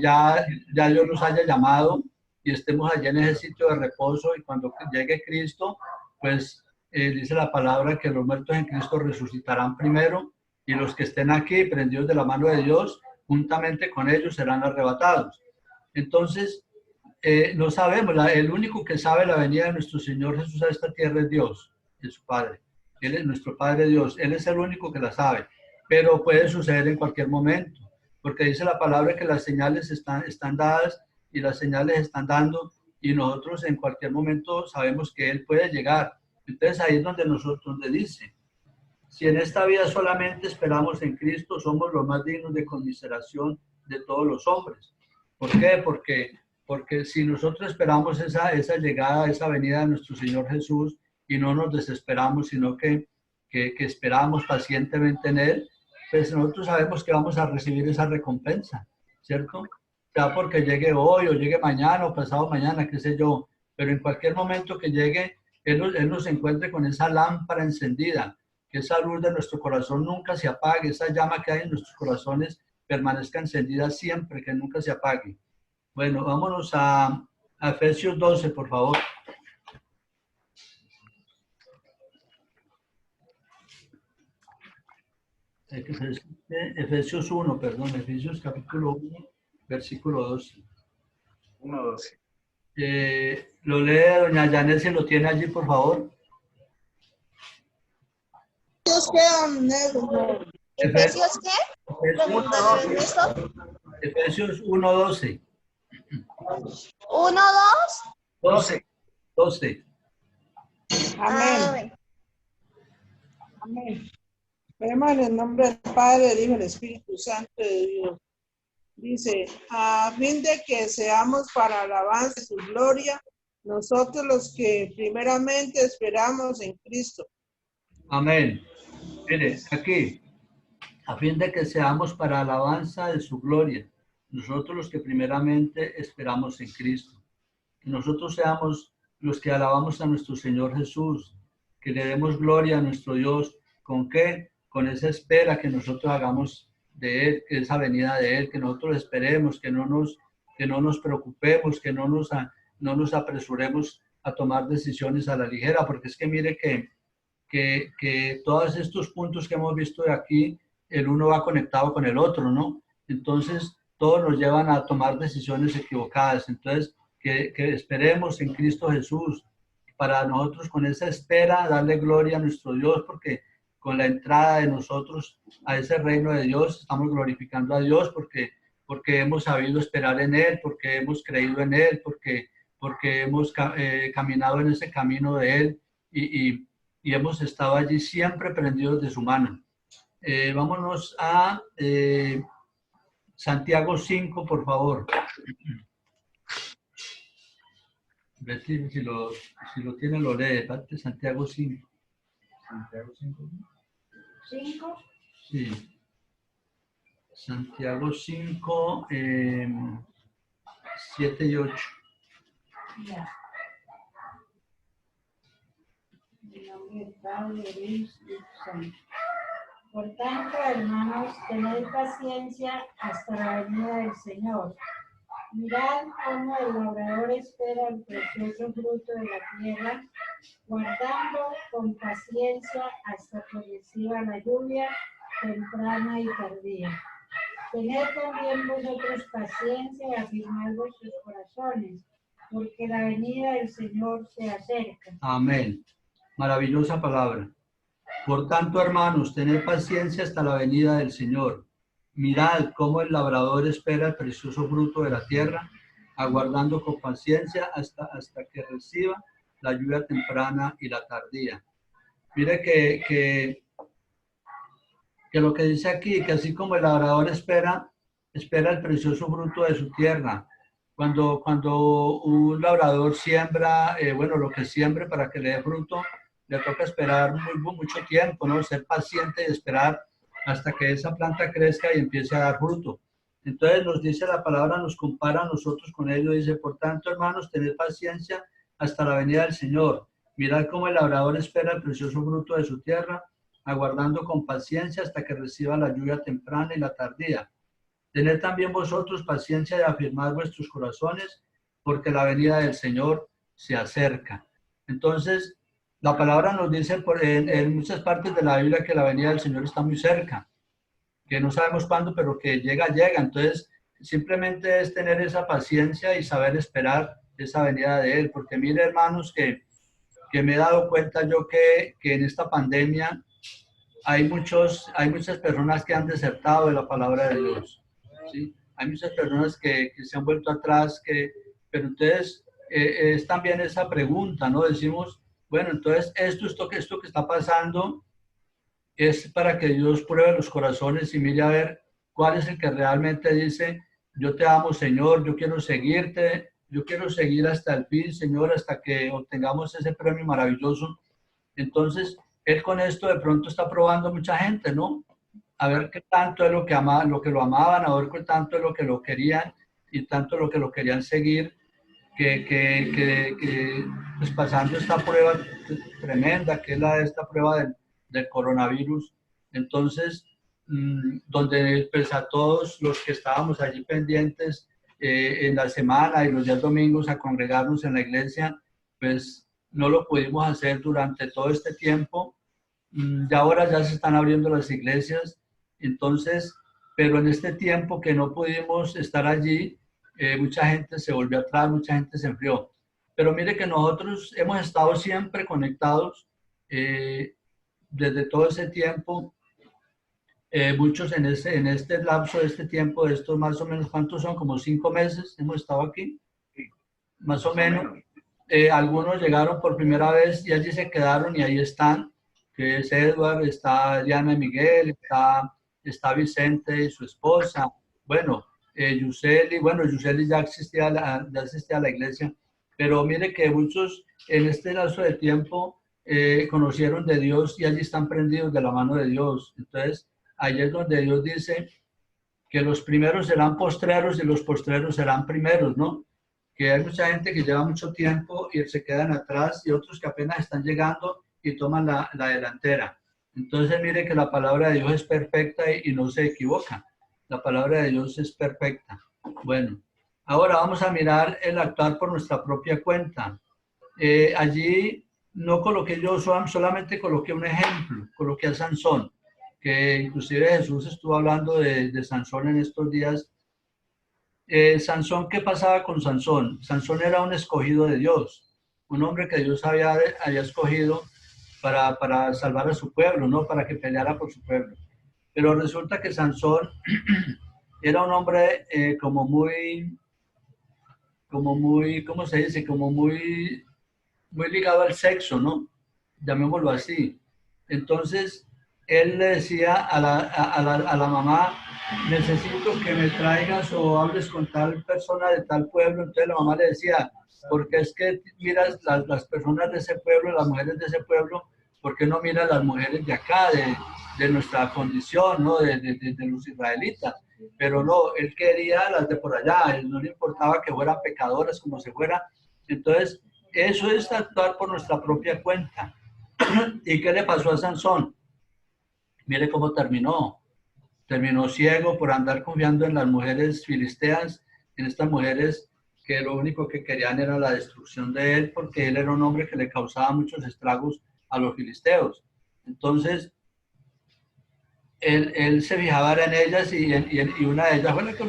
ya Dios nos haya llamado y estemos allá en ese sitio de reposo, y cuando llegue Cristo, pues dice la palabra que los muertos en Cristo resucitarán primero, y los que estén aquí prendidos de la mano de Dios, juntamente con ellos serán arrebatados. Entonces, no sabemos, el único que sabe la venida de nuestro Señor Jesús a esta tierra es Dios, es su Padre. Él es nuestro Padre Dios, Él es el único que la sabe, pero puede suceder en cualquier momento, porque dice la palabra que las señales están dadas y las señales están dando, y nosotros en cualquier momento sabemos que Él puede llegar. Entonces ahí es donde dice, si en esta vida solamente esperamos en Cristo, somos los más dignos de conmiseración de todos los hombres. ¿Por qué? Porque si nosotros esperamos esa llegada, esa venida de nuestro Señor Jesús, y no nos desesperamos, sino que esperamos pacientemente en Él, pues nosotros sabemos que vamos a recibir esa recompensa, ¿cierto? Ya porque llegue hoy, o llegue mañana, o pasado mañana, qué sé yo, pero en cualquier momento que llegue, Él nos encuentre con esa lámpara encendida, que esa luz de nuestro corazón nunca se apague, esa llama que hay en nuestros corazones permanezca encendida siempre, que nunca se apague. Bueno, vámonos a Efesios 12, por favor. Efesios 1, perdón, Efesios capítulo 1, versículo 12. 1:12. Lo lee doña Janet, si lo tiene allí, por favor. ¿Efesios qué? Efesios 1:12. 1, 2. 12. Amén. Amén. Vemos en el nombre del Padre, del Hijo y del Espíritu Santo de Dios. Dice, a fin de que seamos para alabanza de su gloria, nosotros los que primeramente esperamos en Cristo. Amén. Mire, aquí, a fin de que seamos para alabanza de su gloria, nosotros los que primeramente esperamos en Cristo. Que nosotros seamos los que alabamos a nuestro Señor Jesús, que le demos gloria a nuestro Dios. ¿Con qué? Con esa espera que nosotros hagamos de Él, que esa venida de Él, que nosotros esperemos, que no nos preocupemos, que no nos apresuremos a tomar decisiones a la ligera, porque es que mire que todos estos puntos que hemos visto de aquí, el uno va conectado con el otro, ¿no? Entonces, todos nos llevan a tomar decisiones equivocadas. Entonces, que esperemos en Cristo Jesús, para nosotros con esa espera darle gloria a nuestro Dios, porque con la entrada de nosotros a ese reino de Dios estamos glorificando a Dios, porque hemos sabido esperar en Él, porque hemos creído en Él, porque hemos caminado en ese camino de Él y hemos estado allí siempre prendidos de su mano. Vámonos a Santiago 5, por favor. Betty, si lo tiene, lo lee. Parte Santiago 5. Santiago 5. ¿5? Sí. Santiago 5, 7 y 8. Ya. En nombre del Padre, del Hijo y del Espíritu Santo. Por tanto, hermanos, tened paciencia hasta la venida del Señor. Mirad cómo el labrador espera el precioso fruto de la tierra, guardando con paciencia hasta que reciba la lluvia temprana y tardía. Tened también vosotros paciencia y afirmad vuestros corazones, porque la venida del Señor se acerca. Amén. Maravillosa palabra. Por tanto, hermanos, tened paciencia hasta la venida del Señor. Mirad cómo el labrador espera el precioso fruto de la tierra, aguardando con paciencia hasta que reciba la lluvia temprana y la tardía. Mire que lo que dice aquí, que así como el labrador espera el precioso fruto de su tierra. Cuando un labrador siembra, lo que siembre para que le dé fruto, le toca esperar mucho tiempo, ¿no? Ser paciente y esperar hasta que esa planta crezca y empiece a dar fruto. Entonces nos dice la palabra, nos compara a nosotros con ello, dice, por tanto, hermanos, tened paciencia hasta la venida del Señor. Mirad cómo el labrador espera el precioso fruto de su tierra, aguardando con paciencia hasta que reciba la lluvia temprana y la tardía. Tened también vosotros paciencia de afirmar vuestros corazones, porque la venida del Señor se acerca. Entonces, la palabra nos dice en muchas partes de la Biblia que la venida del Señor está muy cerca, que no sabemos cuándo, pero que llega. Entonces, simplemente es tener esa paciencia y saber esperar esa venida de Él, porque mire, hermanos, que me he dado cuenta yo que en esta pandemia hay muchas personas que han desertado de la palabra de Dios, ¿sí? Hay muchas personas que se han vuelto atrás, pero entonces es también esa pregunta, ¿no? Decimos, bueno, entonces esto que está pasando es para que Dios pruebe los corazones y mire a ver cuál es el que realmente dice, yo te amo, Señor, yo quiero seguirte, yo quiero seguir hasta el fin, Señor, hasta que obtengamos ese premio maravilloso. Entonces, Él con esto de pronto está probando a mucha gente, ¿no? A ver qué tanto es lo que lo amaban, a ver qué tanto es lo que lo querían y tanto lo que lo querían seguir, pues pasando esta prueba tremenda, que es esta prueba del coronavirus. Entonces, donde pues a todos los que estábamos allí pendientes en la semana y los días domingos a congregarnos en la iglesia, pues no lo pudimos hacer durante todo este tiempo. Ya ahora ya se están abriendo las iglesias, entonces, pero en este tiempo que no pudimos estar allí, mucha gente se volvió atrás, mucha gente se enfrió. Pero mire que nosotros hemos estado siempre conectados desde todo ese tiempo. Muchos en este lapso de este tiempo, de estos más o menos, ¿cuántos son? Como 5 meses hemos estado aquí, más o menos. Algunos llegaron por primera vez y allí se quedaron y ahí están, que es Edward, está Diana y Miguel, está Vicente y su esposa, bueno, Yuseli, Yuseli ya asistía a la iglesia, pero mire que muchos en este lapso de tiempo conocieron de Dios y allí están prendidos de la mano de Dios. Entonces, ahí es donde Dios dice que los primeros serán postreros y los postreros serán primeros, ¿no? Que hay mucha gente que lleva mucho tiempo y se quedan atrás y otros que apenas están llegando y toman la delantera. Entonces mire que la palabra de Dios es perfecta y no se equivoca. La palabra de Dios es perfecta. Bueno, ahora vamos a mirar el actuar por nuestra propia cuenta. Allí no coloqué yo, solamente coloqué un ejemplo, coloqué a Sansón, que inclusive Jesús estuvo hablando de Sansón en estos días. Sansón, ¿qué pasaba con Sansón? Sansón era un escogido de Dios, un hombre que Dios había escogido para salvar a su pueblo, ¿no? Para que peleara por su pueblo. Pero resulta que Sansón era un hombre ¿cómo se dice? Como muy ligado al sexo, ¿no? Llamémoslo así. Entonces, él le decía a la mamá, necesito que me traigas o hables con tal persona de tal pueblo. Entonces la mamá le decía, porque es que miras las personas de ese pueblo, las mujeres de ese pueblo, ¿por qué no miras las mujeres de acá, de nuestra condición, ¿no? De los israelitas? Pero no, él quería las de por allá, él no le importaba que fueran pecadoras como se fuera. Entonces, eso es actuar por nuestra propia cuenta. ¿Y qué le pasó a Sansón? Mire cómo terminó. Terminó ciego por andar confiando en las mujeres filisteas, en estas mujeres que lo único que querían era la destrucción de él, porque él era un hombre que le causaba muchos estragos a los filisteos. Entonces, él se fijaba en ellas y una de ellas fue la que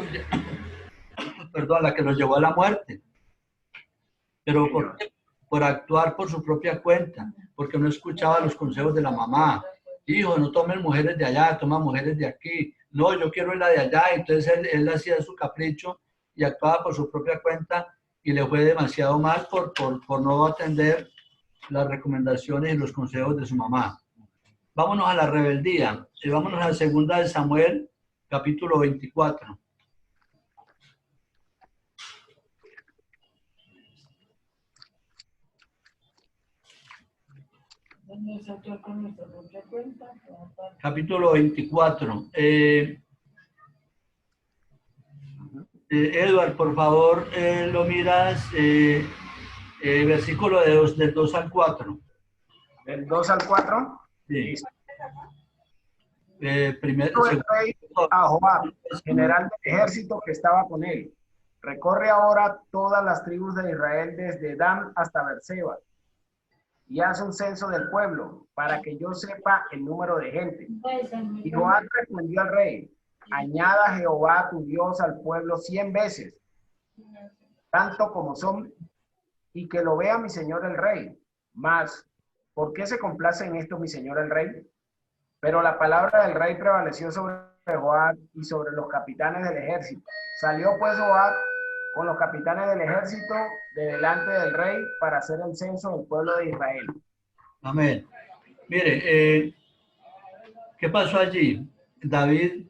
la que los llevó a la muerte. Pero ¿por qué? Por actuar por su propia cuenta, porque no escuchaba los consejos de la mamá. Hijo, no tomen mujeres de allá, toma mujeres de aquí. No, yo quiero la de allá. Entonces él hacía su capricho y actuaba por su propia cuenta y le fue demasiado mal por no atender las recomendaciones y los consejos de su mamá. Vámonos a la rebeldía y vámonos a la segunda de Samuel, capítulo 24. Capítulo 24. Edward, por favor, lo miras, versículo del 2 al 4. ¿Del 2 al 4? Sí. Primero el rey a Joab, general del ejército que estaba con él. Recorre ahora todas las tribus de Israel desde Dan hasta Beerseba y hace un censo del pueblo para que yo sepa el número de gente. Y Joab respondió al rey, añada Jehová tu Dios al pueblo 100 veces, tanto como son, y que lo vea mi señor el rey. Mas, ¿por qué se complace en esto mi señor el rey? Pero la palabra del rey prevaleció sobre Joab y sobre los capitanes del ejército. Salió pues Joab con los capitanes del ejército de delante del rey para hacer el censo del pueblo de Israel. Amén. Mire, ¿qué pasó allí? David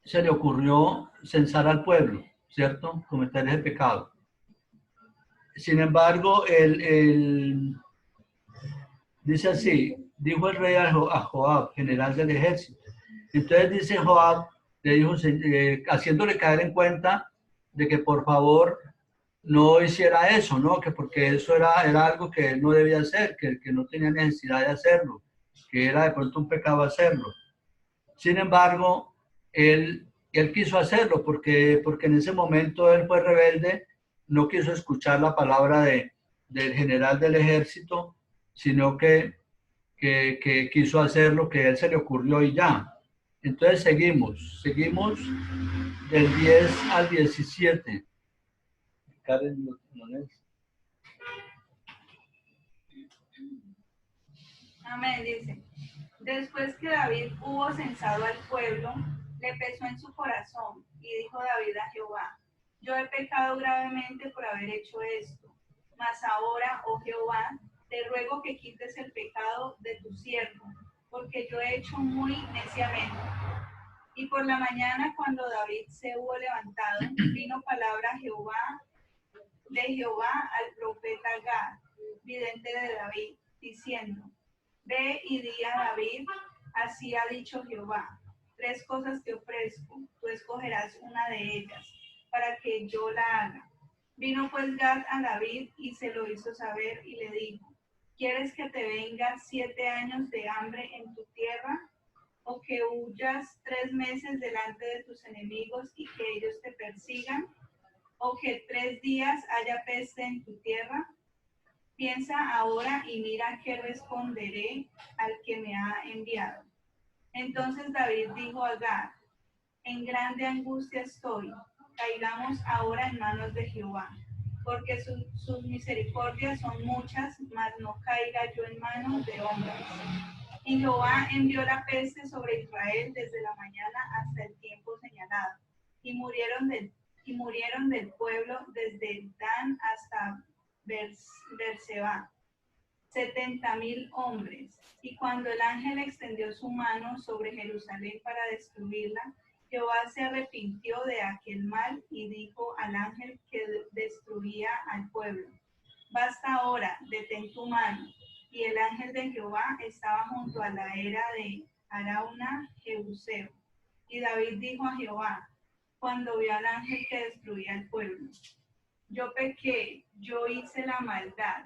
se le ocurrió censar al pueblo, ¿cierto? Cometer ese pecado. Sin embargo, dice así, dijo el rey a Joab, general del ejército. Entonces dice Joab, le dijo, haciéndole caer en cuenta de que por favor no hiciera eso, ¿no? Que porque eso era algo que él no debía hacer, que no tenía necesidad de hacerlo, que era de pronto un pecado hacerlo. Sin embargo, él quiso hacerlo porque en ese momento él fue rebelde, no quiso escuchar la palabra del general del ejército, sino que quiso hacer lo que a él se le ocurrió y ya. Entonces seguimos del 10 al 17. Karen, ¿no es? Amén, dice. Después que David hubo censado al pueblo, le pesó en su corazón y dijo David a Jehová, yo he pecado gravemente por haber hecho esto, mas ahora, oh Jehová, te ruego que quites el pecado de tu siervo, porque yo he hecho muy neciamente. Y por la mañana, cuando David se hubo levantado, vino palabra de Jehová al profeta Gad, vidente de David, diciendo, ve y di a David, así ha dicho Jehová, 3 cosas te ofrezco, tú escogerás una de ellas, para que yo la haga. Vino pues Gad a David y se lo hizo saber y le dijo, ¿Quieres que te venga 7 años de hambre en tu tierra? ¿O que huyas 3 meses delante de tus enemigos y que ellos te persigan? ¿O que 3 días haya peste en tu tierra? Piensa ahora y mira qué responderé al que me ha enviado. Entonces David dijo a Gad: en grande angustia estoy, caigamos ahora en manos de Jehová, porque sus misericordias son muchas, mas no caiga yo en manos de hombres. Y Jehová envió la peste sobre Israel desde la mañana hasta el tiempo señalado, y murieron del pueblo desde Dan hasta Berseba, 70,000 hombres. Y cuando el ángel extendió su mano sobre Jerusalén para destruirla, Jehová se arrepintió de aquel mal y dijo al ángel que destruía al pueblo: basta ahora, detén tu mano. Y el ángel de Jehová estaba junto a la era de Arauna, Jebuseo. Y David dijo a Jehová, cuando vio al ángel que destruía al pueblo: yo pequé, yo hice la maldad.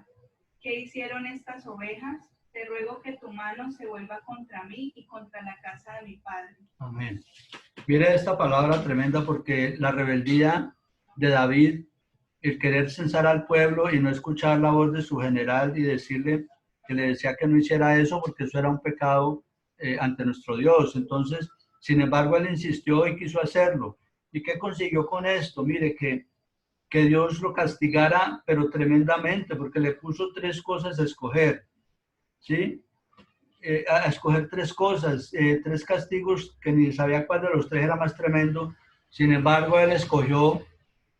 ¿Qué hicieron estas ovejas? Te ruego que tu mano se vuelva contra mí y contra la casa de mi padre. Amén. Mire esta palabra tremenda, porque la rebeldía de David, el querer censar al pueblo y no escuchar la voz de su general y decirle que le decía que no hiciera eso porque eso era un pecado ante nuestro Dios. Entonces, sin embargo, él insistió y quiso hacerlo. ¿Y qué consiguió con esto? Mire, que Dios lo castigara, pero tremendamente, porque le puso 3 cosas a escoger, ¿sí? A escoger 3 cosas, 3 castigos que ni sabía cuál de los 3 era más tremendo. Sin embargo, él escogió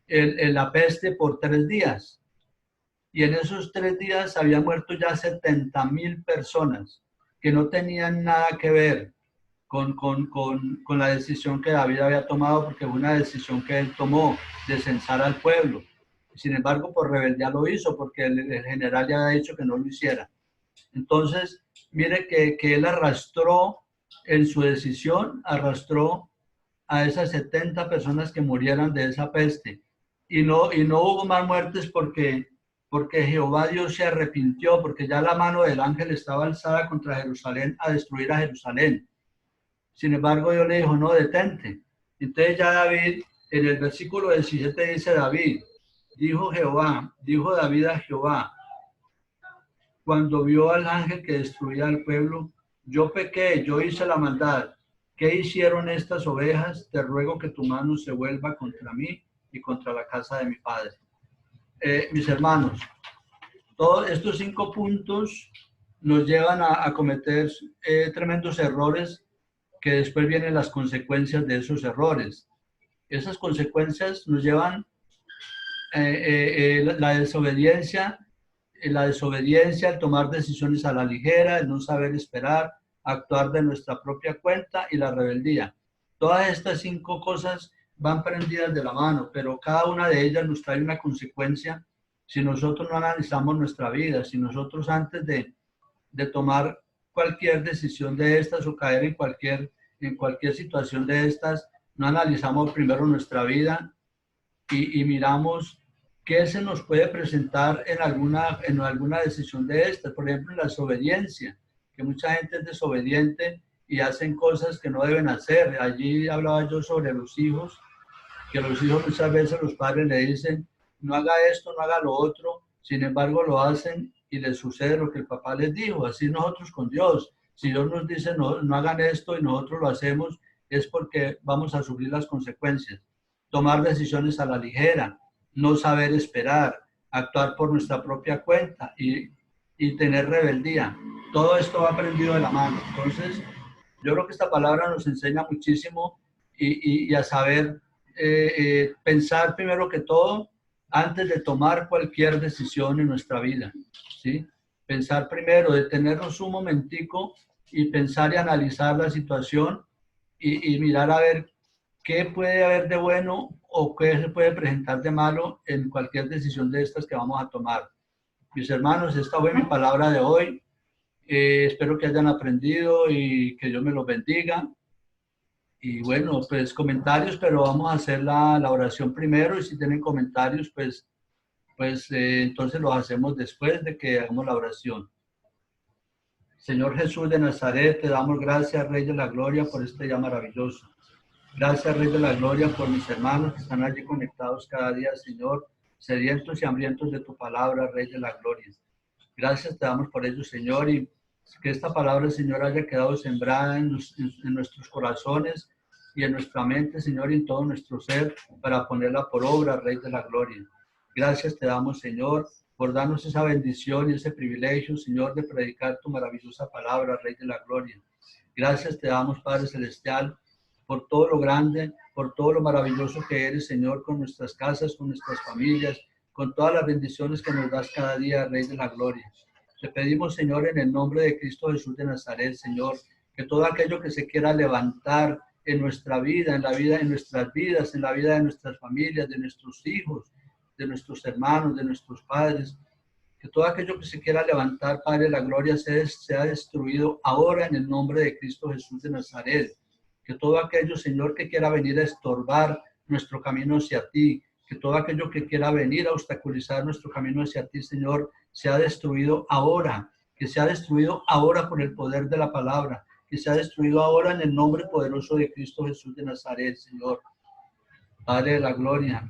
la peste por 3 días. Y en esos 3 días había muerto ya 70,000 personas que no tenían nada que ver con la decisión que David había tomado, porque fue una decisión que él tomó de censar al pueblo. Sin embargo, por rebeldía lo hizo, porque el general ya había dicho que no lo hiciera. Entonces, mire que él arrastró en su decisión, arrastró a esas 70 personas que murieran de esa peste. Y no hubo más muertes porque Jehová Dios se arrepintió, porque ya la mano del ángel estaba alzada contra Jerusalén a destruir a Jerusalén. Sin embargo, Dios le dijo, no, detente. Entonces ya David, en el versículo 17 dice David, dijo David a Jehová, cuando vio al ángel que destruía al pueblo, yo pequé, yo hice la maldad. ¿Qué hicieron estas ovejas? Te ruego que tu mano se vuelva contra mí y contra la casa de mi padre. Mis hermanos, todos estos 5 puntos nos llevan a cometer tremendos errores, que después vienen las consecuencias de esos errores. Esas consecuencias nos llevan la desobediencia, el tomar decisiones a la ligera, el no saber esperar, actuar de nuestra propia cuenta y la rebeldía. Todas estas 5 cosas van prendidas de la mano, pero cada una de ellas nos trae una consecuencia si nosotros no analizamos nuestra vida, si nosotros antes de tomar cualquier decisión de estas o caer en cualquier situación de estas, no analizamos primero nuestra vida y miramos qué se nos puede presentar en alguna decisión de estas. Por ejemplo, en la desobediencia, que mucha gente es desobediente y hacen cosas que no deben hacer. Allí hablaba yo sobre los hijos, que los hijos muchas veces los padres le dicen, no haga esto, no haga lo otro, sin embargo lo hacen y les sucede lo que el papá les dijo. Así nosotros con Dios. Si Dios nos dice no hagan esto y nosotros lo hacemos, es porque vamos a sufrir las consecuencias. Tomar decisiones a la ligera, no saber esperar, actuar por nuestra propia cuenta y tener rebeldía. Todo esto va prendido de la mano. Entonces, yo creo que esta palabra nos enseña muchísimo y a saber pensar primero que todo antes de tomar cualquier decisión en nuestra vida, ¿sí? Pensar primero, detenernos un momentico y pensar y analizar la situación y mirar a ver qué puede haber de bueno o qué se puede presentar de malo en cualquier decisión de estas que vamos a tomar. Mis hermanos, esta fue mi palabra de hoy. Espero que hayan aprendido y que Dios me los bendiga. Y bueno, pues comentarios, pero vamos a hacer la oración primero y si tienen comentarios, pues entonces los hacemos después de que hagamos la oración. Señor Jesús de Nazaret, te damos gracias, Rey de la Gloria, por este día maravilloso. Gracias, Rey de la Gloria, por mis hermanos que están allí conectados cada día, Señor, sedientos y hambrientos de tu palabra, Rey de la Gloria. Gracias te damos por ello, Señor, y que esta palabra, Señor, haya quedado sembrada en nuestros corazones y en nuestra mente, Señor, y en todo nuestro ser, para ponerla por obra, Rey de la Gloria. Gracias te damos, Señor, por darnos esa bendición y ese privilegio, Señor, de predicar tu maravillosa palabra, Rey de la Gloria. Gracias te damos, Padre Celestial, por todo lo grande, por todo lo maravilloso que eres, Señor, con nuestras casas, con nuestras familias, con todas las bendiciones que nos das cada día, Rey de la Gloria. Te pedimos, Señor, en el nombre de Cristo Jesús de Nazaret, Señor, que todo aquello que se quiera levantar en nuestra vida, en la vida de nuestras vidas, en la vida de nuestras familias, de nuestros hijos, de nuestros hermanos, de nuestros padres, que todo aquello que se quiera levantar, Padre de la Gloria, sea destruido ahora en el nombre de Cristo Jesús de Nazaret. Que todo aquello, Señor, que quiera venir a estorbar nuestro camino hacia ti, que todo aquello que quiera venir a obstaculizar nuestro camino hacia ti, Señor, sea destruido ahora, que sea destruido ahora por el poder de la palabra, que sea destruido ahora en el nombre poderoso de Cristo Jesús de Nazaret, Señor. Padre de la Gloria,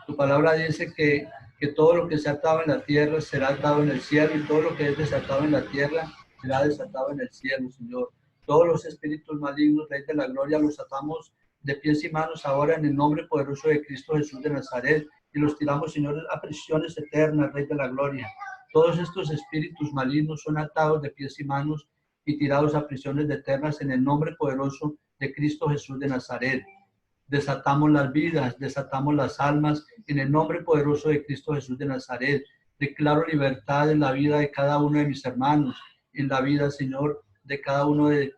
tu palabra dice que todo lo que se ha atado en la tierra será atado en el cielo, y todo lo que es desatado en la tierra será desatado en el cielo, Señor. Todos los espíritus malignos, Rey de la Gloria, los atamos de pies y manos ahora en el nombre poderoso de Cristo Jesús de Nazaret, y los tiramos, Señor, a prisiones eternas, Rey de la Gloria. Todos estos espíritus malignos son atados de pies y manos y tirados a prisiones eternas en el nombre poderoso de Cristo Jesús de Nazaret. Desatamos las vidas, desatamos las almas en el nombre poderoso de Cristo Jesús de Nazaret. Declaro libertad en la vida de cada uno de mis hermanos, en la vida, Señor, de cada uno de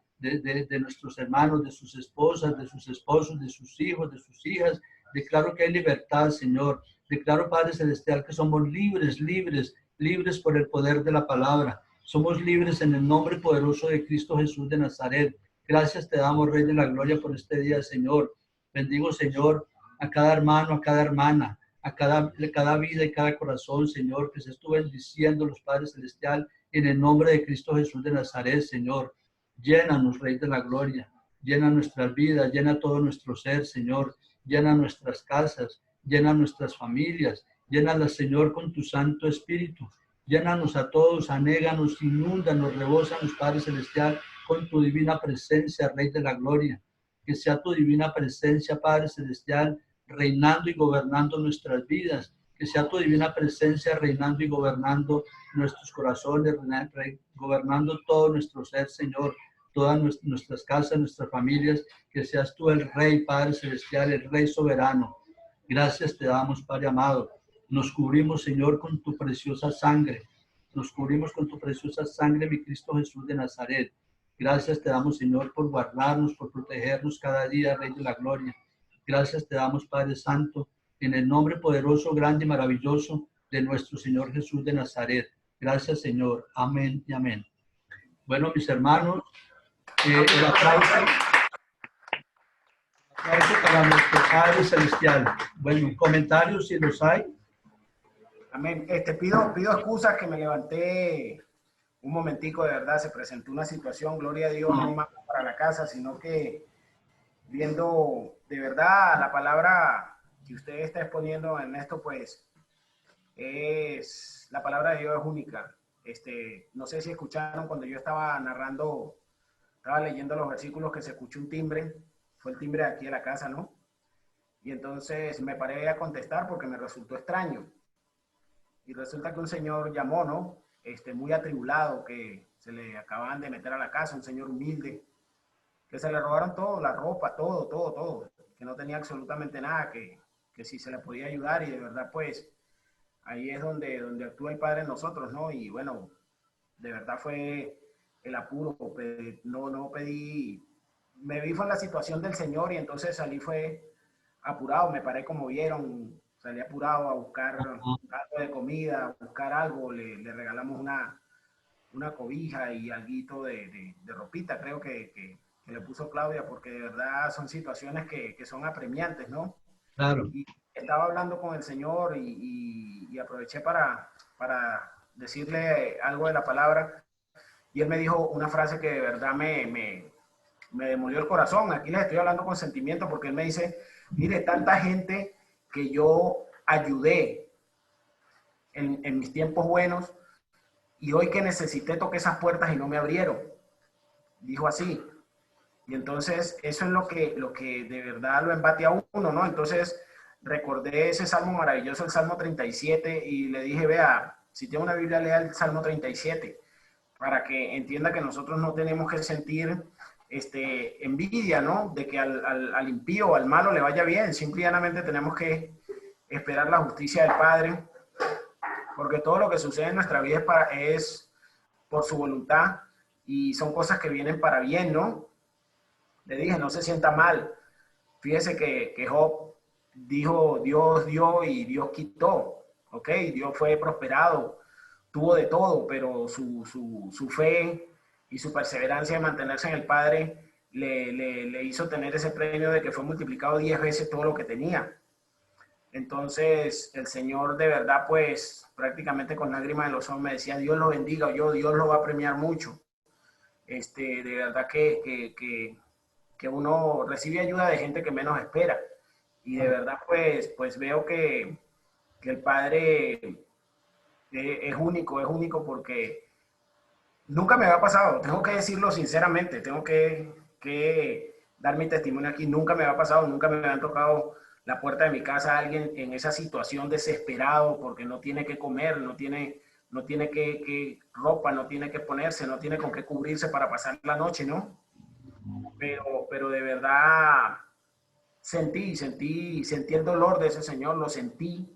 nuestros hermanos, de sus esposas, de sus esposos, de sus hijos, de sus hijas. Declaro que hay libertad, Señor. Declaro, Padre Celestial, que somos libres, libres, libres por el poder de la palabra. Somos libres en el nombre poderoso de Cristo Jesús de Nazaret. Gracias te damos, Rey de la Gloria, por este día, Señor. Bendigo, Señor, a cada hermano, a cada hermana, a cada vida y cada corazón, Señor, que se estuvo bendiciendo los Padres Celestial en el nombre de Cristo Jesús de Nazaret, Señor. Llénanos, Rey de la Gloria, llena nuestras vidas, llena todo nuestro ser, Señor, llena nuestras casas, llena nuestras familias, llénalas, Señor, con tu Santo Espíritu, llénanos a todos, anéganos, inúndanos, rebósanos, Padre Celestial, con tu divina presencia, Rey de la Gloria. Que sea tu divina presencia, Padre Celestial, reinando y gobernando nuestras vidas. Que sea tu divina presencia reinando y gobernando nuestros corazones, gobernando todo nuestro ser, Señor, todas nuestras casas, nuestras familias. Que seas tú el Rey, Padre Celestial, el Rey soberano. Gracias te damos, Padre amado. Nos cubrimos, Señor, con tu preciosa sangre. Nos cubrimos con tu preciosa sangre, mi Cristo Jesús de Nazaret. Gracias te damos, Señor, por guardarnos, por protegernos cada día, Rey de la Gloria. Gracias te damos, Padre Santo, en el nombre poderoso, grande y maravilloso de nuestro Señor Jesús de Nazaret. Gracias, Señor. Amén y amén. Bueno, mis hermanos, el aplauso para nuestro Padre Celestial. Bueno, comentarios si los hay. Amén. Pido excusas que me levanté un momentico, de verdad, se presentó una situación, gloria a Dios, no más para la casa, sino que viendo de verdad la palabra que usted está exponiendo en esto, pues, la palabra de Dios es única. No sé si escucharon cuando yo estaba narrando, estaba leyendo los versículos, que se escuchó un timbre, fue el timbre de aquí de la casa, ¿no? Y entonces me paré a contestar porque me resultó extraño. Y resulta que un señor llamó, ¿no? Muy atribulado, que se le acababan de meter a la casa, un señor humilde, que se le robaron todo, la ropa, todo, que no tenía absolutamente nada, que si se le podía ayudar, y de verdad, pues, ahí es donde actúa el Padre en nosotros, ¿no? Y bueno, de verdad fue el apuro, no pedí, me vi fue en la situación del Señor, y entonces salí fue apurado, me paré como vieron, salí apurado a buscar algo de comida, a buscar algo, le regalamos una cobija y alguito de ropita, creo que le puso Claudia, porque de verdad son situaciones que son apremiantes, ¿no? Claro. Y estaba hablando con el Señor y aproveché para decirle algo de la palabra, y él me dijo una frase que de verdad me demolió el corazón. Aquí les estoy hablando con sentimiento porque él me dice, mire, tanta gente que yo ayudé en mis tiempos buenos y hoy que necesité toqué esas puertas y no me abrieron. Dijo así. Y entonces eso es lo que de verdad lo embate a uno, ¿no? Entonces recordé ese salmo maravilloso, el Salmo 37, y le dije, vea, si tiene una Biblia, lea el Salmo 37, para que entienda que nosotros no tenemos que sentir envidia, ¿no? De que al impío o al malo le vaya bien. Simple y llanamente tenemos que esperar la justicia del Padre, porque todo lo que sucede en nuestra vida es por su voluntad y son cosas que vienen para bien, ¿no? Le dije, no se sienta mal. Fíjese que Job dijo, Dios dio y Dios quitó, ¿ok? Dios fue prosperado, tuvo de todo, pero su fe y su perseverancia de mantenerse en el Padre le hizo tener ese premio de que fue multiplicado 10 veces todo lo que tenía. Entonces, el Señor de verdad, pues, prácticamente con lágrimas en los ojos me decía, Dios lo bendiga, o Dios lo va a premiar mucho. De verdad que uno recibe ayuda de gente que menos espera. Y de verdad, pues veo que el Padre es único porque nunca me había pasado, tengo que decirlo sinceramente, tengo que dar mi testimonio aquí, nunca me había pasado, nunca me habían tocado la puerta de mi casa a alguien en esa situación desesperado porque no tiene que comer, no tiene que ropa, no tiene que ponerse, no tiene con qué cubrirse para pasar la noche, ¿no? Pero de verdad sentí el dolor de ese señor, lo sentí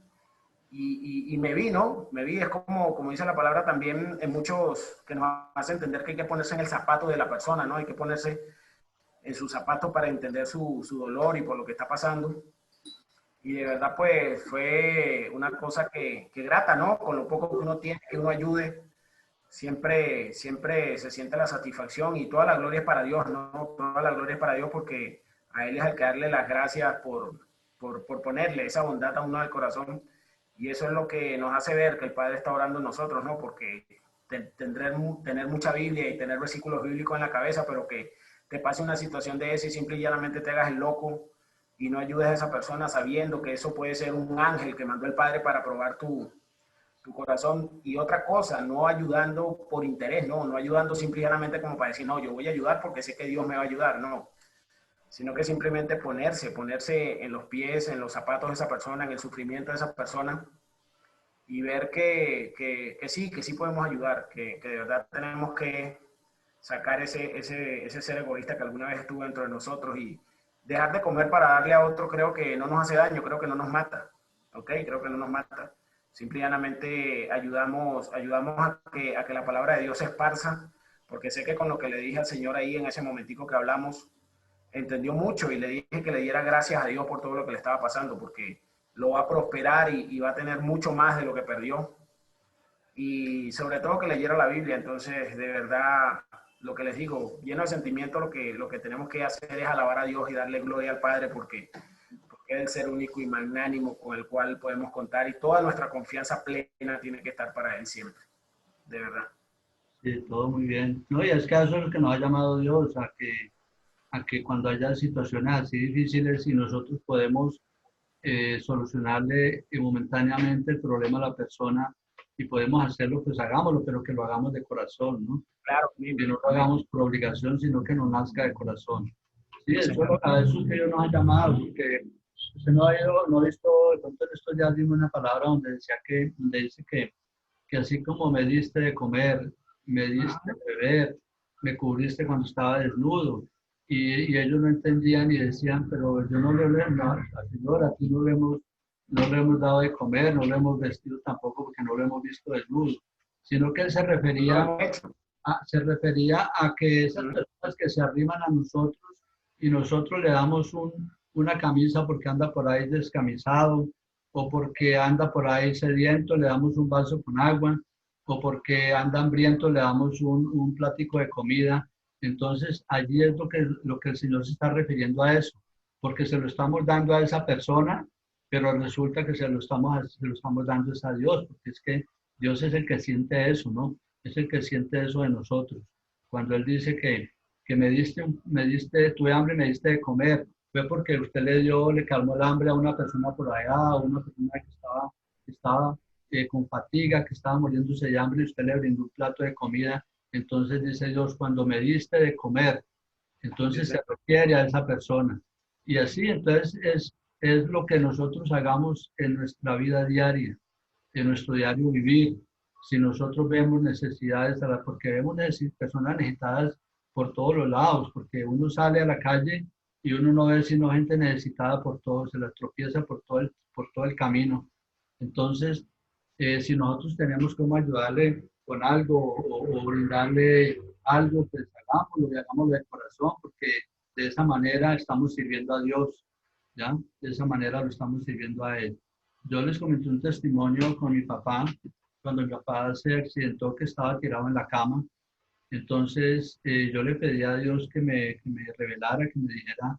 y me vi, ¿no? Me vi, es como dice la palabra también en muchos que nos hace entender que hay que ponerse en el zapato de la persona, ¿no? Hay que ponerse en sus zapatos para entender su dolor y por lo que está pasando. Y de verdad, pues, fue una cosa que grata, ¿no? Con lo poco que uno tiene, que uno ayude, siempre se siente la satisfacción y toda la gloria es para Dios, ¿no? Toda la gloria es para Dios porque a Él es al que darle las gracias por ponerle esa bondad a uno al corazón. Y eso es lo que nos hace ver que el Padre está orando en nosotros, ¿no? Porque tener mucha Biblia y tener versículos bíblicos en la cabeza, pero que te pase una situación de esa y simple y llanamente te hagas el loco y no ayudes a esa persona sabiendo que eso puede ser un ángel que mandó el Padre para probar tu corazón. Y otra cosa, no ayudando por interés, no ayudando simple y llanamente como para decir, no, yo voy a ayudar porque sé que Dios me va a ayudar, no. Sino que simplemente ponerse en los pies, en los zapatos de esa persona, en el sufrimiento de esa persona y ver que sí podemos ayudar, que de verdad tenemos que sacar ese ser egoísta que alguna vez estuvo dentro de nosotros y dejar de comer para darle a otro. Creo que no nos hace daño, creo que no nos mata, ¿ok? Creo que no nos mata. Simplemente ayudamos a que la palabra de Dios se esparza, porque sé que con lo que le dije al Señor ahí en ese momentico que hablamos, entendió mucho y le dije que le diera gracias a Dios por todo lo que le estaba pasando, porque lo va a prosperar y va a tener mucho más de lo que perdió. Y sobre todo que leyera la Biblia. Entonces, de verdad, lo que les digo, lleno de sentimiento, lo que tenemos que hacer es alabar a Dios y darle gloria al Padre, porque es el ser único y magnánimo con el cual podemos contar y toda nuestra confianza plena tiene que estar para Él siempre, de verdad. Sí, todo muy bien. No, y es que eso es lo que nos ha llamado Dios, a que cuando haya situaciones así difíciles y nosotros podemos solucionarle momentáneamente el problema a la persona y podemos hacerlo, pues hagámoslo, pero que lo hagamos de corazón, ¿no? Claro. Que no lo hagamos por obligación, sino que nos nazca de corazón. Sí, eso, a eso es que Dios nos ha llamado, porque usted no ha visto, de pronto en estos días dimos una palabra donde dice que así como me diste de comer, me diste de beber, me cubriste cuando estaba desnudo. Y ellos no entendían y decían, pero yo no le Señor, a ti no le hemos dado de comer, no le hemos vestido tampoco porque no lo hemos visto desnudo, sino que él se refería a que esas personas que se arriman a nosotros y nosotros le damos una camisa porque anda por ahí descamisado, o porque anda por ahí sediento, le damos un vaso con agua, o porque anda hambriento, le damos un platico de comida. Entonces, allí es lo que el Señor se está refiriendo a eso, porque se lo estamos dando a esa persona, pero resulta que se lo estamos dando a Dios, porque es que Dios es el que siente eso, ¿no? es el que siente eso de nosotros. Cuando Él dice que me diste, tuve hambre y me diste de comer, fue porque usted le calmó el hambre a una persona por allá, a una persona que estaba con fatiga, que estaba muriéndose de hambre y usted le brindó un plato de comida. Entonces dice Dios, cuando me diste de comer, entonces se refiere a esa persona. Y así, entonces, es lo que nosotros hagamos en nuestra vida diaria, en nuestro diario vivir. Si nosotros vemos necesidades, porque vemos personas necesitadas por todos los lados, porque uno sale a la calle y uno no ve sino gente necesitada por todo, se la tropieza por todo el camino. Entonces, si nosotros tenemos cómo ayudarle con algo o brindarle algo, pues hagámoslo y hagámoslo de corazón, porque de esa manera estamos sirviendo a Dios, ¿ya? De esa manera lo estamos sirviendo a Él. Yo les comenté un testimonio con mi papá, cuando mi papá se accidentó, que estaba tirado en la cama. Entonces, yo le pedí a Dios que me revelara, que me dijera,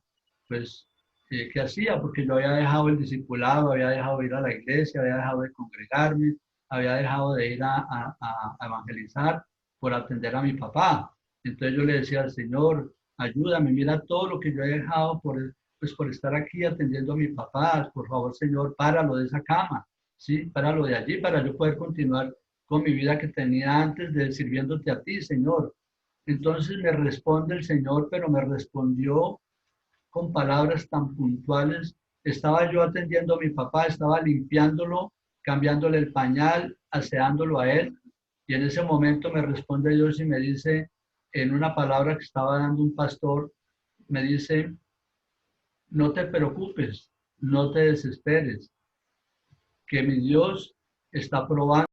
pues, qué hacía, porque yo había dejado el discipulado, había dejado de ir a la iglesia, había dejado de congregarme, había dejado de ir a evangelizar por atender a mi papá. Entonces yo le decía al Señor, ayúdame, mira todo lo que yo he dejado por estar aquí atendiendo a mi papá. Por favor, Señor, páralo de esa cama, ¿sí? Páralo de allí para yo poder continuar con mi vida que tenía antes de sirviéndote a ti, Señor. Entonces me responde el Señor, pero me respondió con palabras tan puntuales. Estaba yo atendiendo a mi papá, estaba limpiándolo, cambiándole el pañal, aseándolo a él, y en ese momento me responde Dios y me dice, en una palabra que estaba dando un pastor, me dice, no te preocupes, no te desesperes, que mi Dios está probando